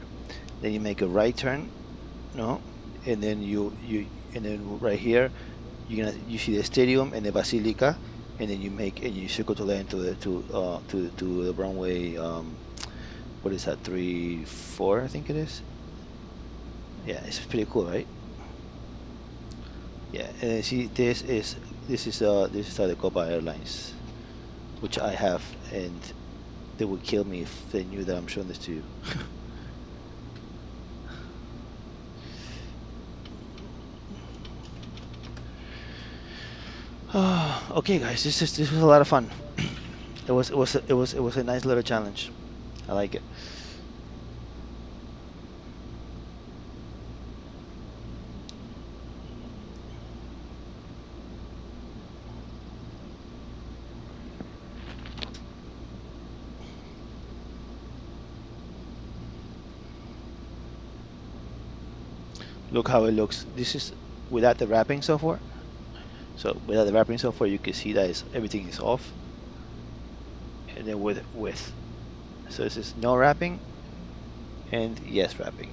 then you make a right turn, and then and then right here you see the stadium and the basilica, and then you circle to land to the runway, what is that, 34 I think it is. Yeah, it's pretty cool, right? Yeah, and see, this is the Copa Airlines, which I have, and they would kill me if they knew that I'm showing this to you. Okay, guys, this was a lot of fun. It was a nice little challenge. I like it. Look how it looks. This is without the wrapping software. So without the wrapping software, you can see that everything is off. And then with, so this is no wrapping, and yes wrapping.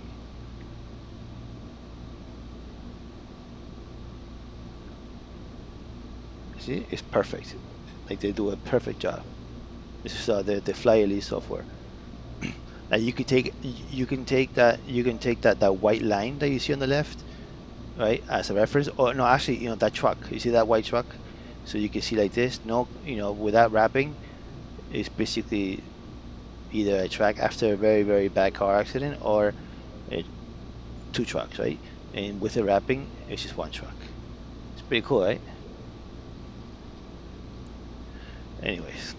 See, it's perfect. Like, they do a perfect job. This is the Fly Elite software. Now you can take that white line that you see on the left, right, as a reference. Or no, actually, that truck. You see that white truck? So you can see like this. No, without wrapping, it's basically either a track after a very very bad car accident, or two trucks, right? And with the wrapping, it's just one truck. It's pretty cool, right? Anyways.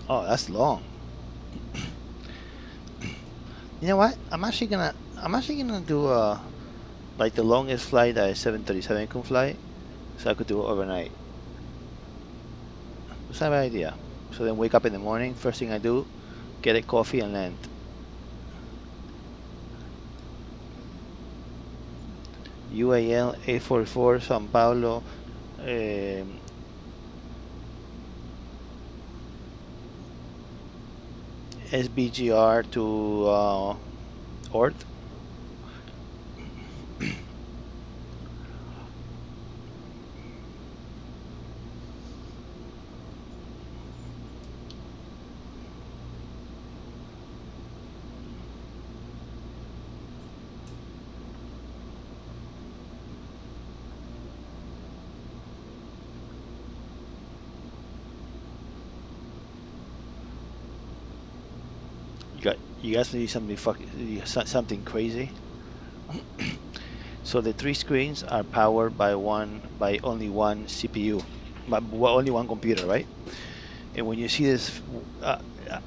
Oh, that's long. You know what? I'm actually gonna do like the longest flight that a 737 can fly, so I could do it overnight. It's not a bad idea. So then wake up in the morning, first thing I do, get a coffee and land. UAL 844 Sao Paulo. SBGR to Orth. You guys need something crazy. So the three screens are powered by only one CPU, but only one computer, right? And when you see this,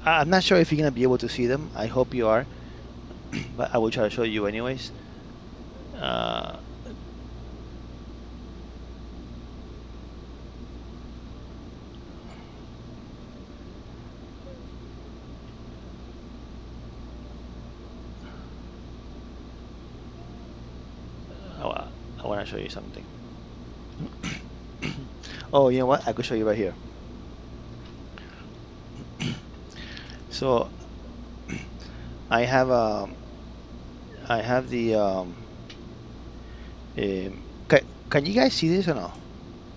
I'm not sure if you're gonna be able to see them. I hope you are, but I will try to show you anyways. I want to show you something. Oh, you know what? I could show you right here. So I have the can you guys see this or no?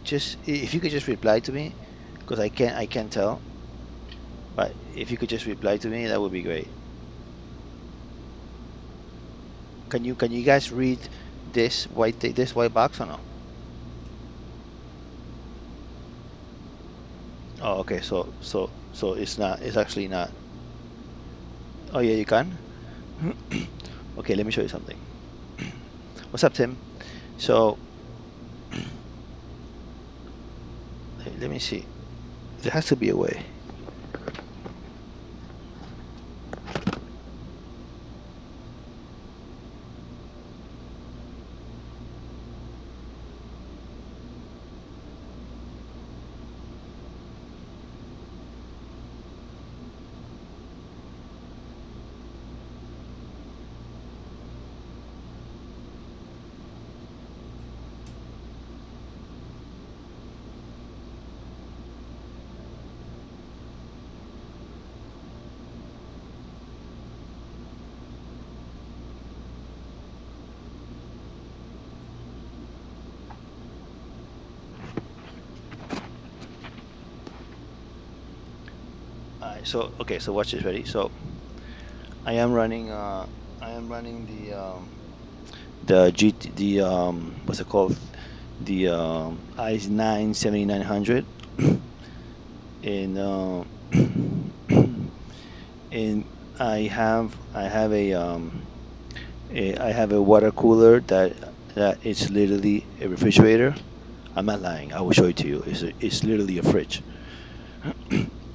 Just if you could just reply to me, because I can't tell. But if you could just reply to me, that would be great. Can you guys read this white box or no? Oh, okay. So it's not. It's actually not. Oh yeah, you can. Okay, let me show you something. What's up, Tim? So let me see. There has to be a way. So okay, so watch this. Ready? So I am running the what's it called, the i9 7900 and and I have a water cooler that it's literally a refrigerator. I'm not lying. I will show it to you. It's literally a fridge.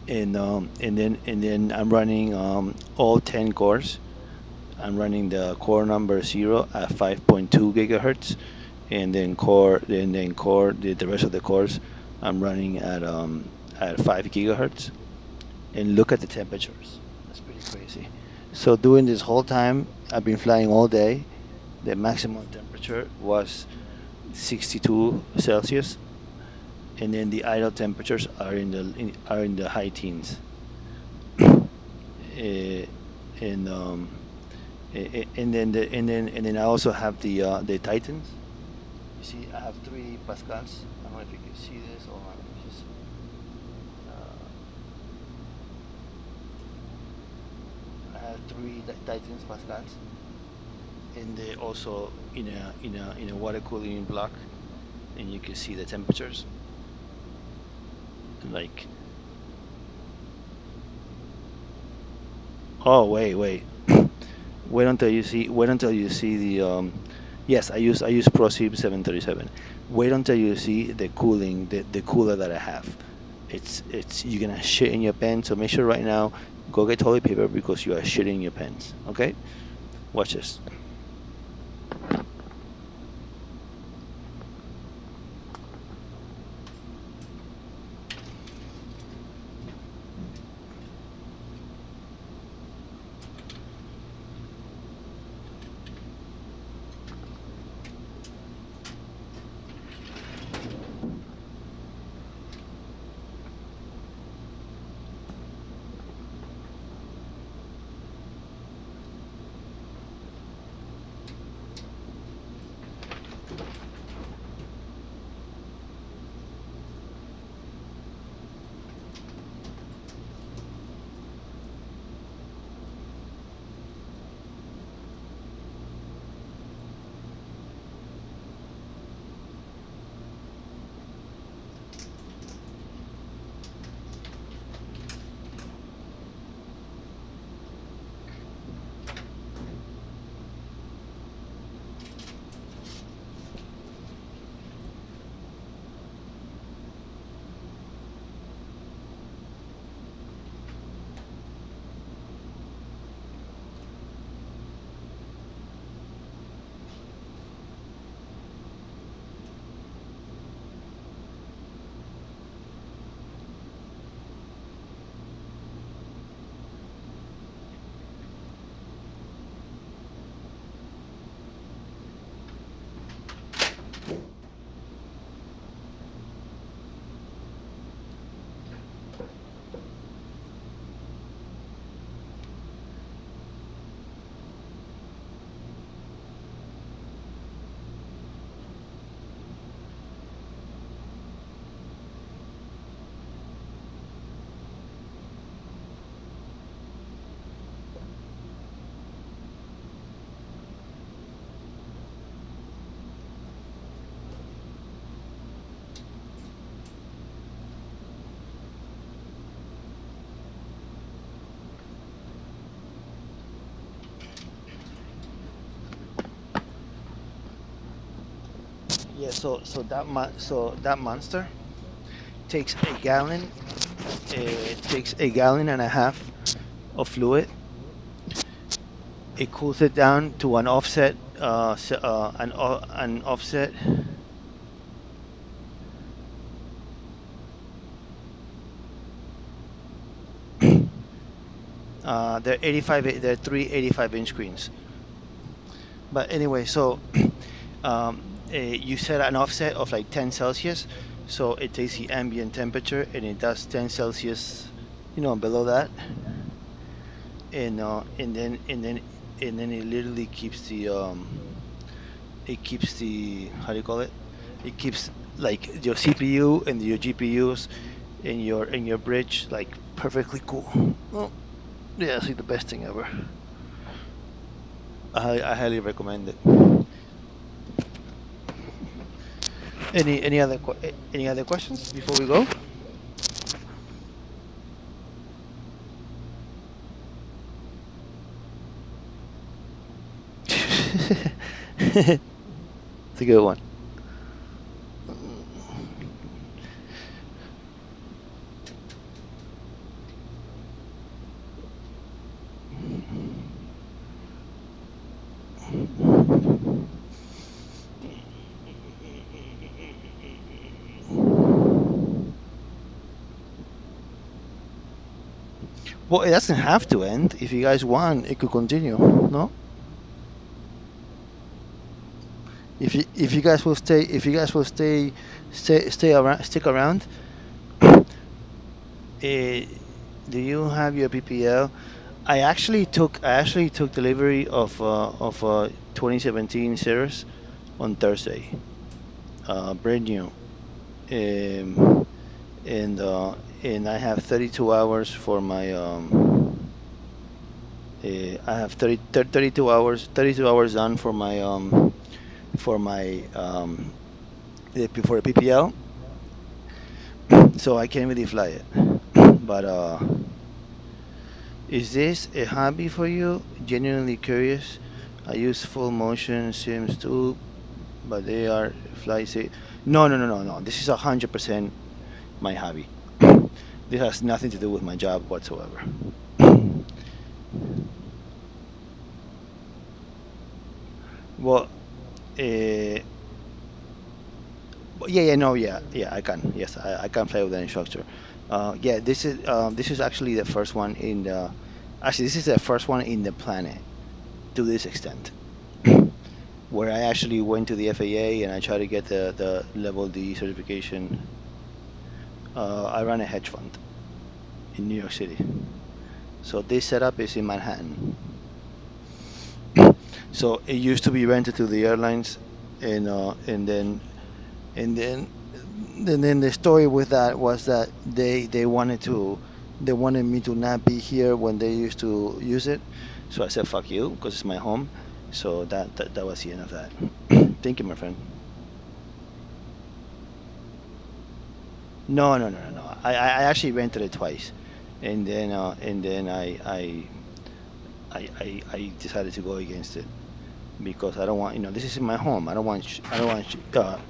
And then I'm running all 10 cores. I'm running the core number 0 at 5.2 gigahertz, and then core the rest of the cores I'm running at 5 gigahertz. And look at the temperatures. That's pretty crazy. So during this whole time, I've been flying all day. The maximum temperature was 62 Celsius, and then the idle temperatures are in the high teens. Eh, and and then I also have the Titans. You see, I have 3 Pascals. I don't know if you can see this. Or let me just. I have 3 Titans Pascals, and they also in a water cooling block, and you can see the temperatures. Like, oh wait, wait until you see the yes, I use ProSieb 737. Wait until you see the cooling, the cooler that I have. It's you're gonna shit in your pants. So make sure right now, go get toilet paper because you are shitting your pants. Okay, watch this. Yeah, so that monster takes a gallon. It takes a gallon and a half of fluid. It cools it down to an offset, an offset. They're 85. They're 3 85-inch screens. But anyway, so you set an offset of like 10 Celsius, so it takes the ambient temperature and it does 10 Celsius, below that, and then it literally keeps the how do you call it? It keeps like your CPU and your GPUs and your bridge like perfectly cool. Oh, yeah, it's like the best thing ever. I highly recommend it. Any other questions before we go? It's a good one. Well, it doesn't have to end. If you guys want, it could continue. No? If you guys will stay around, stick around. Do you have your PPL? I actually took delivery of 2017 series on Thursday, brand new, and I have 32 hours for my I have 32 hours done for my for my for a PPL, so I can't really fly it. But is this a hobby for you? Genuinely curious. I use full motion sims too, but they are fly safe. No, no, no, no, no. This is 100% my hobby. This has nothing to do with my job whatsoever. Well, yeah, I can. Yes, I can fly with an instructor. Yeah, this is actually the first one in the. Actually, this is the first one in the planet to this extent, where I actually went to the FAA and I tried to get the level D certification. I run a hedge fund in New York City, so this setup is in Manhattan. So it used to be rented to the airlines, and then the story with that was that they wanted me to not be here when they used to use it. So I said fuck you because it's my home. So that was the end of that. Thank you, my friend. No, no, no, no, no. I actually rented it twice, and then I decided to go against it because I don't want, this is in my home. I don't want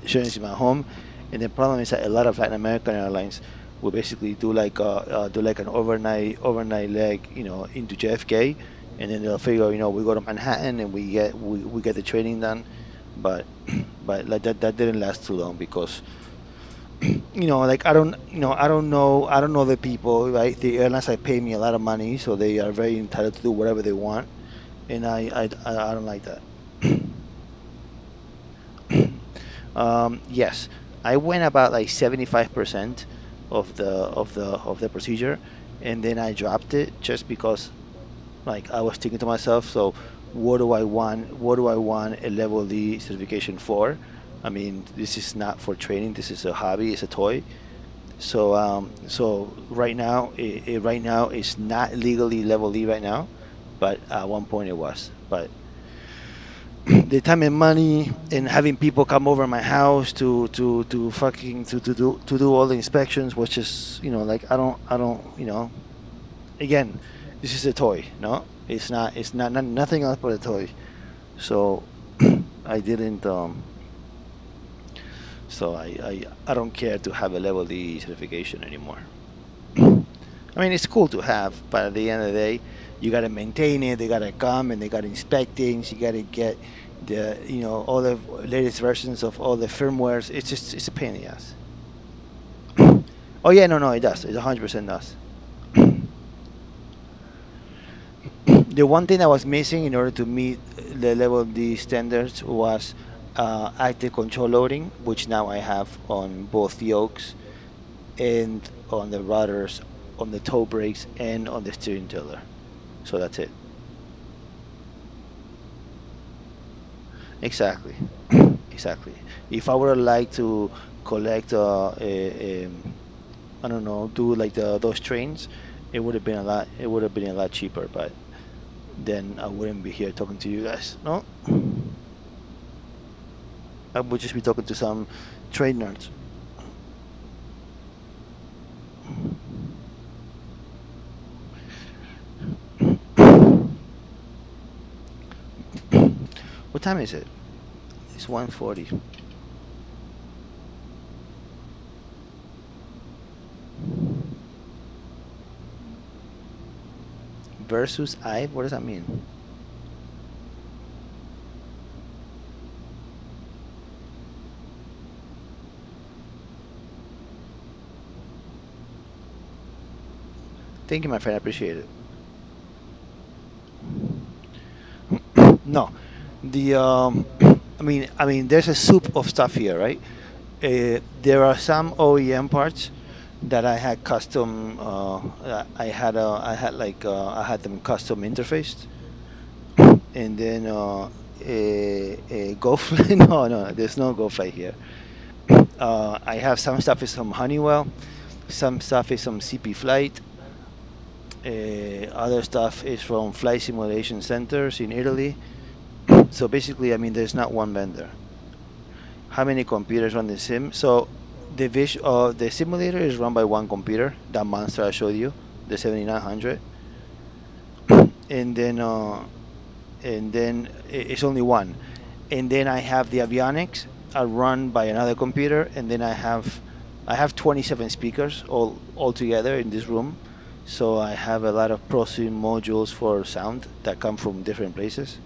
insurance in my home. And the problem is that a lot of Latin American airlines will basically do like an overnight leg, into JFK, and then they'll figure, we go to Manhattan and we get the training done, but like that didn't last too long because like I don't know the people, right? The airlines are paying me a lot of money, so they are very entitled to do whatever they want, and I don't like that. Yes, I went about like 75% of the procedure, and then I dropped it just because, like, I was thinking to myself, so what do I want a level D certification for? I mean, this is not for training. This is a hobby. It's a toy. So right now, right now it's not legally level D right now, but at one point it was. But the time and money and having people come over my house to do all the inspections was just, like I don't. Again, this is a toy. No, it's not nothing else but a toy. So I didn't. So I don't care to have a level D certification anymore. I mean, it's cool to have, but at the end of the day, you gotta maintain it. They gotta come and they gotta inspect things. You gotta get all the latest versions of all the firmwares. It's a pain in the ass. Oh yeah, no, it does. It 100% does. The one thing that was missing in order to meet the level D standards was active control loading, which now I have on both yokes and on the rudders, on the toe brakes, and on the steering tiller. So that's it. Exactly. Exactly. If I would like to collect, I don't know, do like those trains, it would have been a lot. It would have been a lot cheaper, but then I wouldn't be here talking to you guys. No, I would just be talking to some train nerds. What time is it? It's 140. Versus I. What does that mean? Thank you, my friend. I appreciate it. No, the I mean, there's a soup of stuff here, right? There are some OEM parts that I had custom. I had them custom interfaced, and then a GoFly. No, there's no GoFly here. I have some stuff is from Honeywell, some stuff is from CP Flight. Other stuff is from flight simulation centers in Italy. So basically, I mean, there's not one vendor. How many computers run the sim? So the simulator is run by one computer, that monster I showed you, the 7900. And then it's only one. And then I have the avionics are run by another computer, and then I have 27 speakers all together in this room. So I have a lot of prosim modules for sound that come from different places.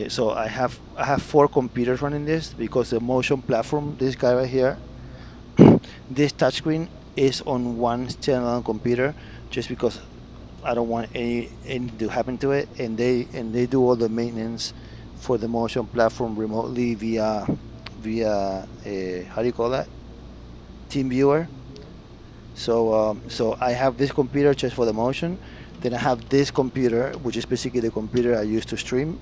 So I have 4 computers running this, because the motion platform, this guy right here, this touchscreen is on one standalone computer, just because I don't want anything to happen to it, and they do all the maintenance for the motion platform remotely via how do you call that? TeamViewer. So I have this computer just for the motion. Then I have this computer, which is basically the computer I use to stream.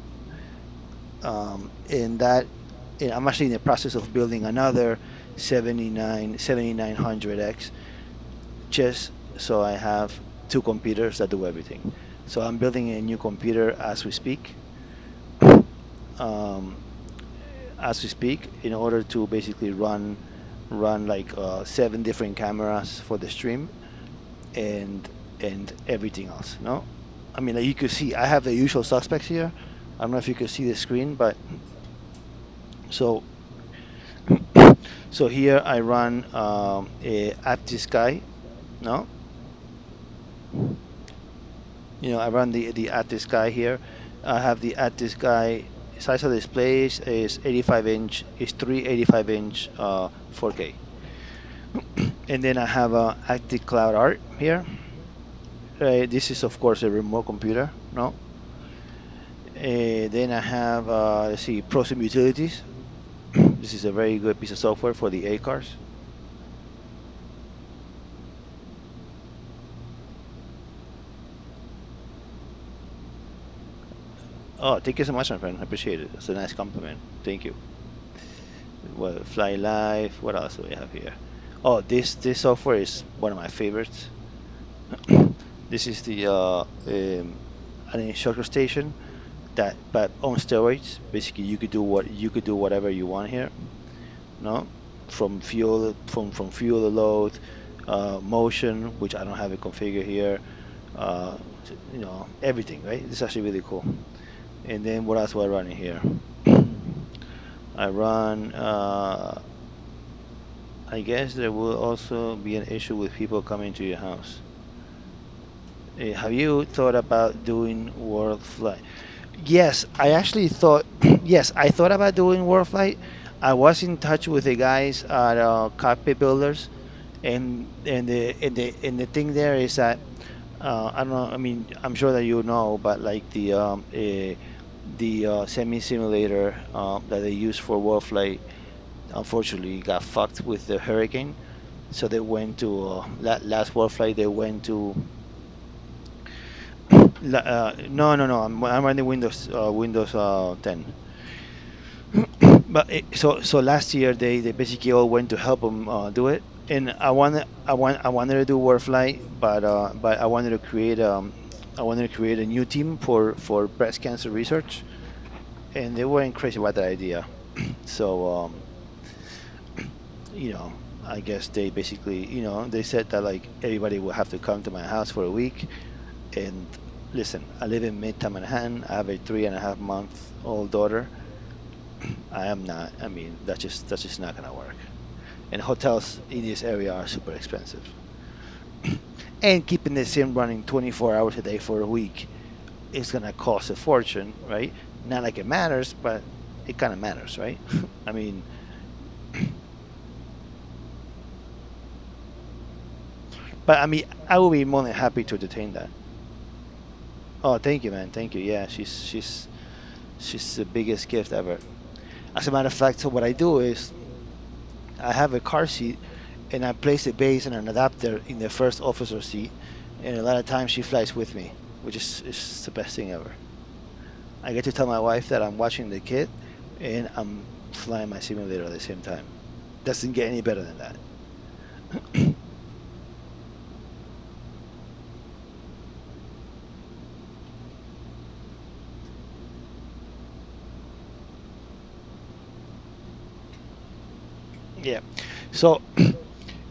And I'm actually in the process of building another 7900X, just so I have 2 computers that do everything. So I'm building a new computer as we speak. In order to basically run like 7 different cameras for the stream and everything else. No, I mean, like, you could see I have the usual suspects here. I don't know if you can see the screen, but so here I run at this guy. No, I run the at this guy here. I have the at this guy. Size of displays is 85 inch. Is 3 85-inch 4K. And then I have a Active Cloud Art here. This is of course a remote computer. No. Then I have let's see, Prosim Utilities. This is a very good piece of software for the A cars. Oh, thank you so much, my friend. I appreciate it. It's a nice compliment. Thank you. Well, Fly Live. What else do we have here? Oh, this software is one of my favorites. This is the an instructor station but on steroids. Basically, you could do whatever you want here. No, from fuel to load, motion, which I don't have it configured here. Everything. Right? This is actually really cool. And then what else do I run in here? I run. I guess there will also be an issue with people coming to your house. Have you thought about doing world flight? Yes, I actually thought. Yes, I thought about doing world flight. I was in touch with the guys at Cockpit Builders, and the thing there is that I don't know. I mean, I'm sure that you know, but like the semi simulator that they use for world flight, unfortunately got fucked with the hurricane. So they went to last world flight. They went to no. I'm running Windows 10. But so last year they basically all went to help them do it, and I wanted to do world flight, but I wanted to create a new team for breast cancer research, and they weren't crazy about that idea. So I guess they basically they said that like everybody will have to come to my house for a week. And listen, I live in Midtown Manhattan. I have a 3.5-month-old daughter. I am not. I mean, that's just not gonna work. And hotels in this area are super expensive. And keeping the sim running 24 hours a day for a week is gonna cost a fortune, right? Not like it matters, but it kind of matters, right? I mean, but I mean, I will be more than happy to entertain that. Oh, thank you, man. Thank you. Yeah, she's the biggest gift ever. As a matter of fact, so what I do is I have a car seat and I place the base and an adapter in the first officer seat, and a lot of times she flies with me, which is the best thing ever. I get to tell my wife that I'm watching the kid and I'm flying my simulator at the same time. Doesn't get any better than that. Yeah. So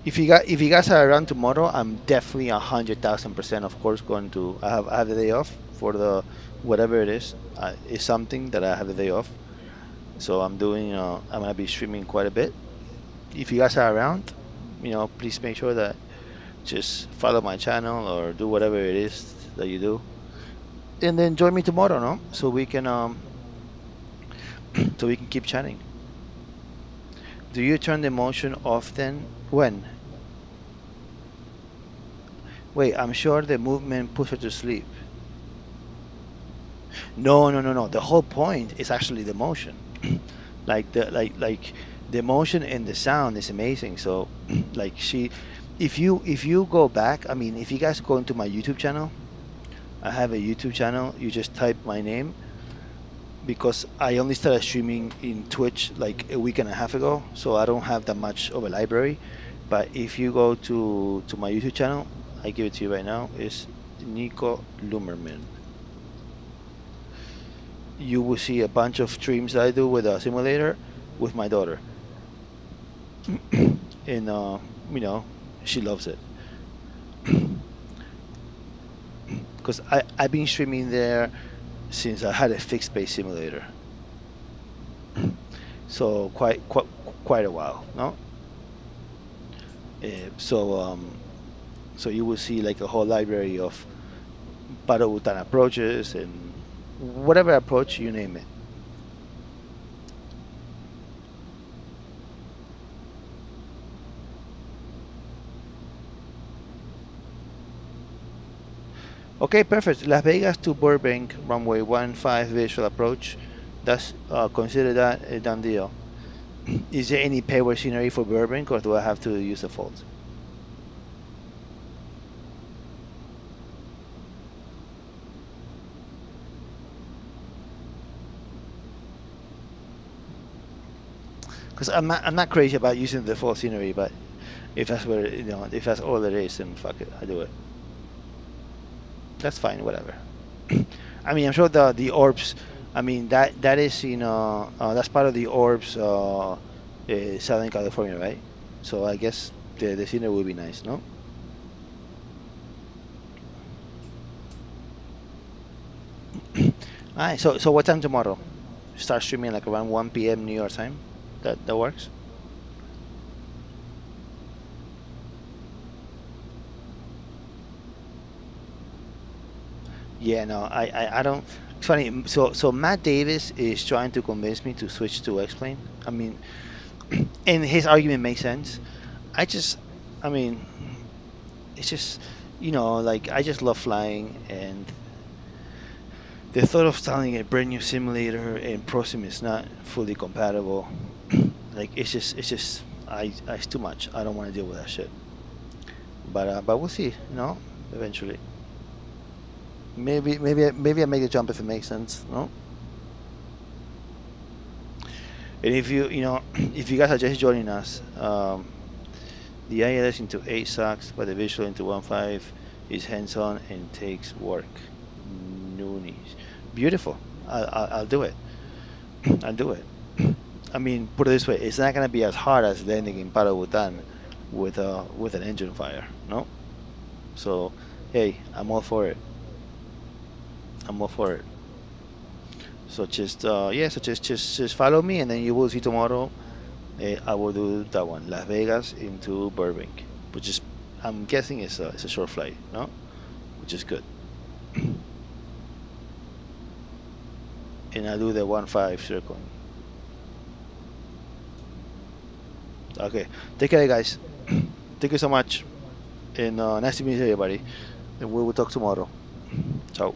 if you guys are around tomorrow, I'm definitely 100,000% of course going to. I have the day off for the whatever it is. It's something that I have the day off. So I'm doing. I'm gonna be streaming quite a bit. If you guys are around, please make sure that just follow my channel or do whatever it is that you do, and then join me tomorrow, no? So we can so we can keep chatting. Do you turn the motion off then? When? Wait, I'm sure the movement puts her to sleep. No, no, no, no. The whole point is actually the motion. like the motion and the sound is amazing. So like if you go back, I mean, if you guys go into my YouTube channel, I have a YouTube channel. You just type my name because I only started streaming in Twitch like a week and a half ago, so I don't have that much of a library. But if you go to my YouTube channel, I give it to you right now. It's Nico Lumerman. You will see a bunch of streams that I do with a simulator with my daughter, and she loves it because I've been streaming there since I had a fixed base simulator, so quite a while, no? So you will see like a whole library of Paro Bhutan approaches and whatever approach you name it. Okay, perfect. Las Vegas to Burbank, runway 15 visual approach. That's consider that a done deal. Is there any payware scenery for Burbank, or do I have to use the default? Because I'm not crazy about using the default scenery, but if that's where if that's all there is, then fuck it, I do it. That's fine, whatever. I mean, I'm sure the orbs. I mean that is that's part of the orbs Southern California, right? So I guess the scenery would be nice, no? Alright, so what time tomorrow? Start streaming like around 1 p.m. New York time. That works. Yeah, no, I don't. It's funny. So Matt Davis is trying to convince me to switch to X-Plane. I mean, and his argument makes sense. I mean, it's just, like I just love flying, and the thought of installing a brand new simulator and ProSim is not fully compatible. Like it's just, it's too much. I don't want to deal with that shit. But we'll see. Eventually. Maybe I make a jump if it makes sense. No. And if if you guys are just joining us, the ILS into 8 sucks, but the visual into 1.5 is hands-on and takes work. Noonies. Beautiful. I'll do it. I'll do it. I mean, put it this way: it's not gonna be as hard as landing in Paro Bhutan with an engine fire. No. So, hey, I'm all for it. I'm all for it. So just yeah, so just follow me, and then you will see tomorrow. I will do that one, Las Vegas into Burbank, which is, I'm guessing it's a short flight, no, which is good. And I do the 1-5 circling. Okay, take care, guys. Thank you so much, and nice to meet everybody. And we will talk tomorrow. Ciao.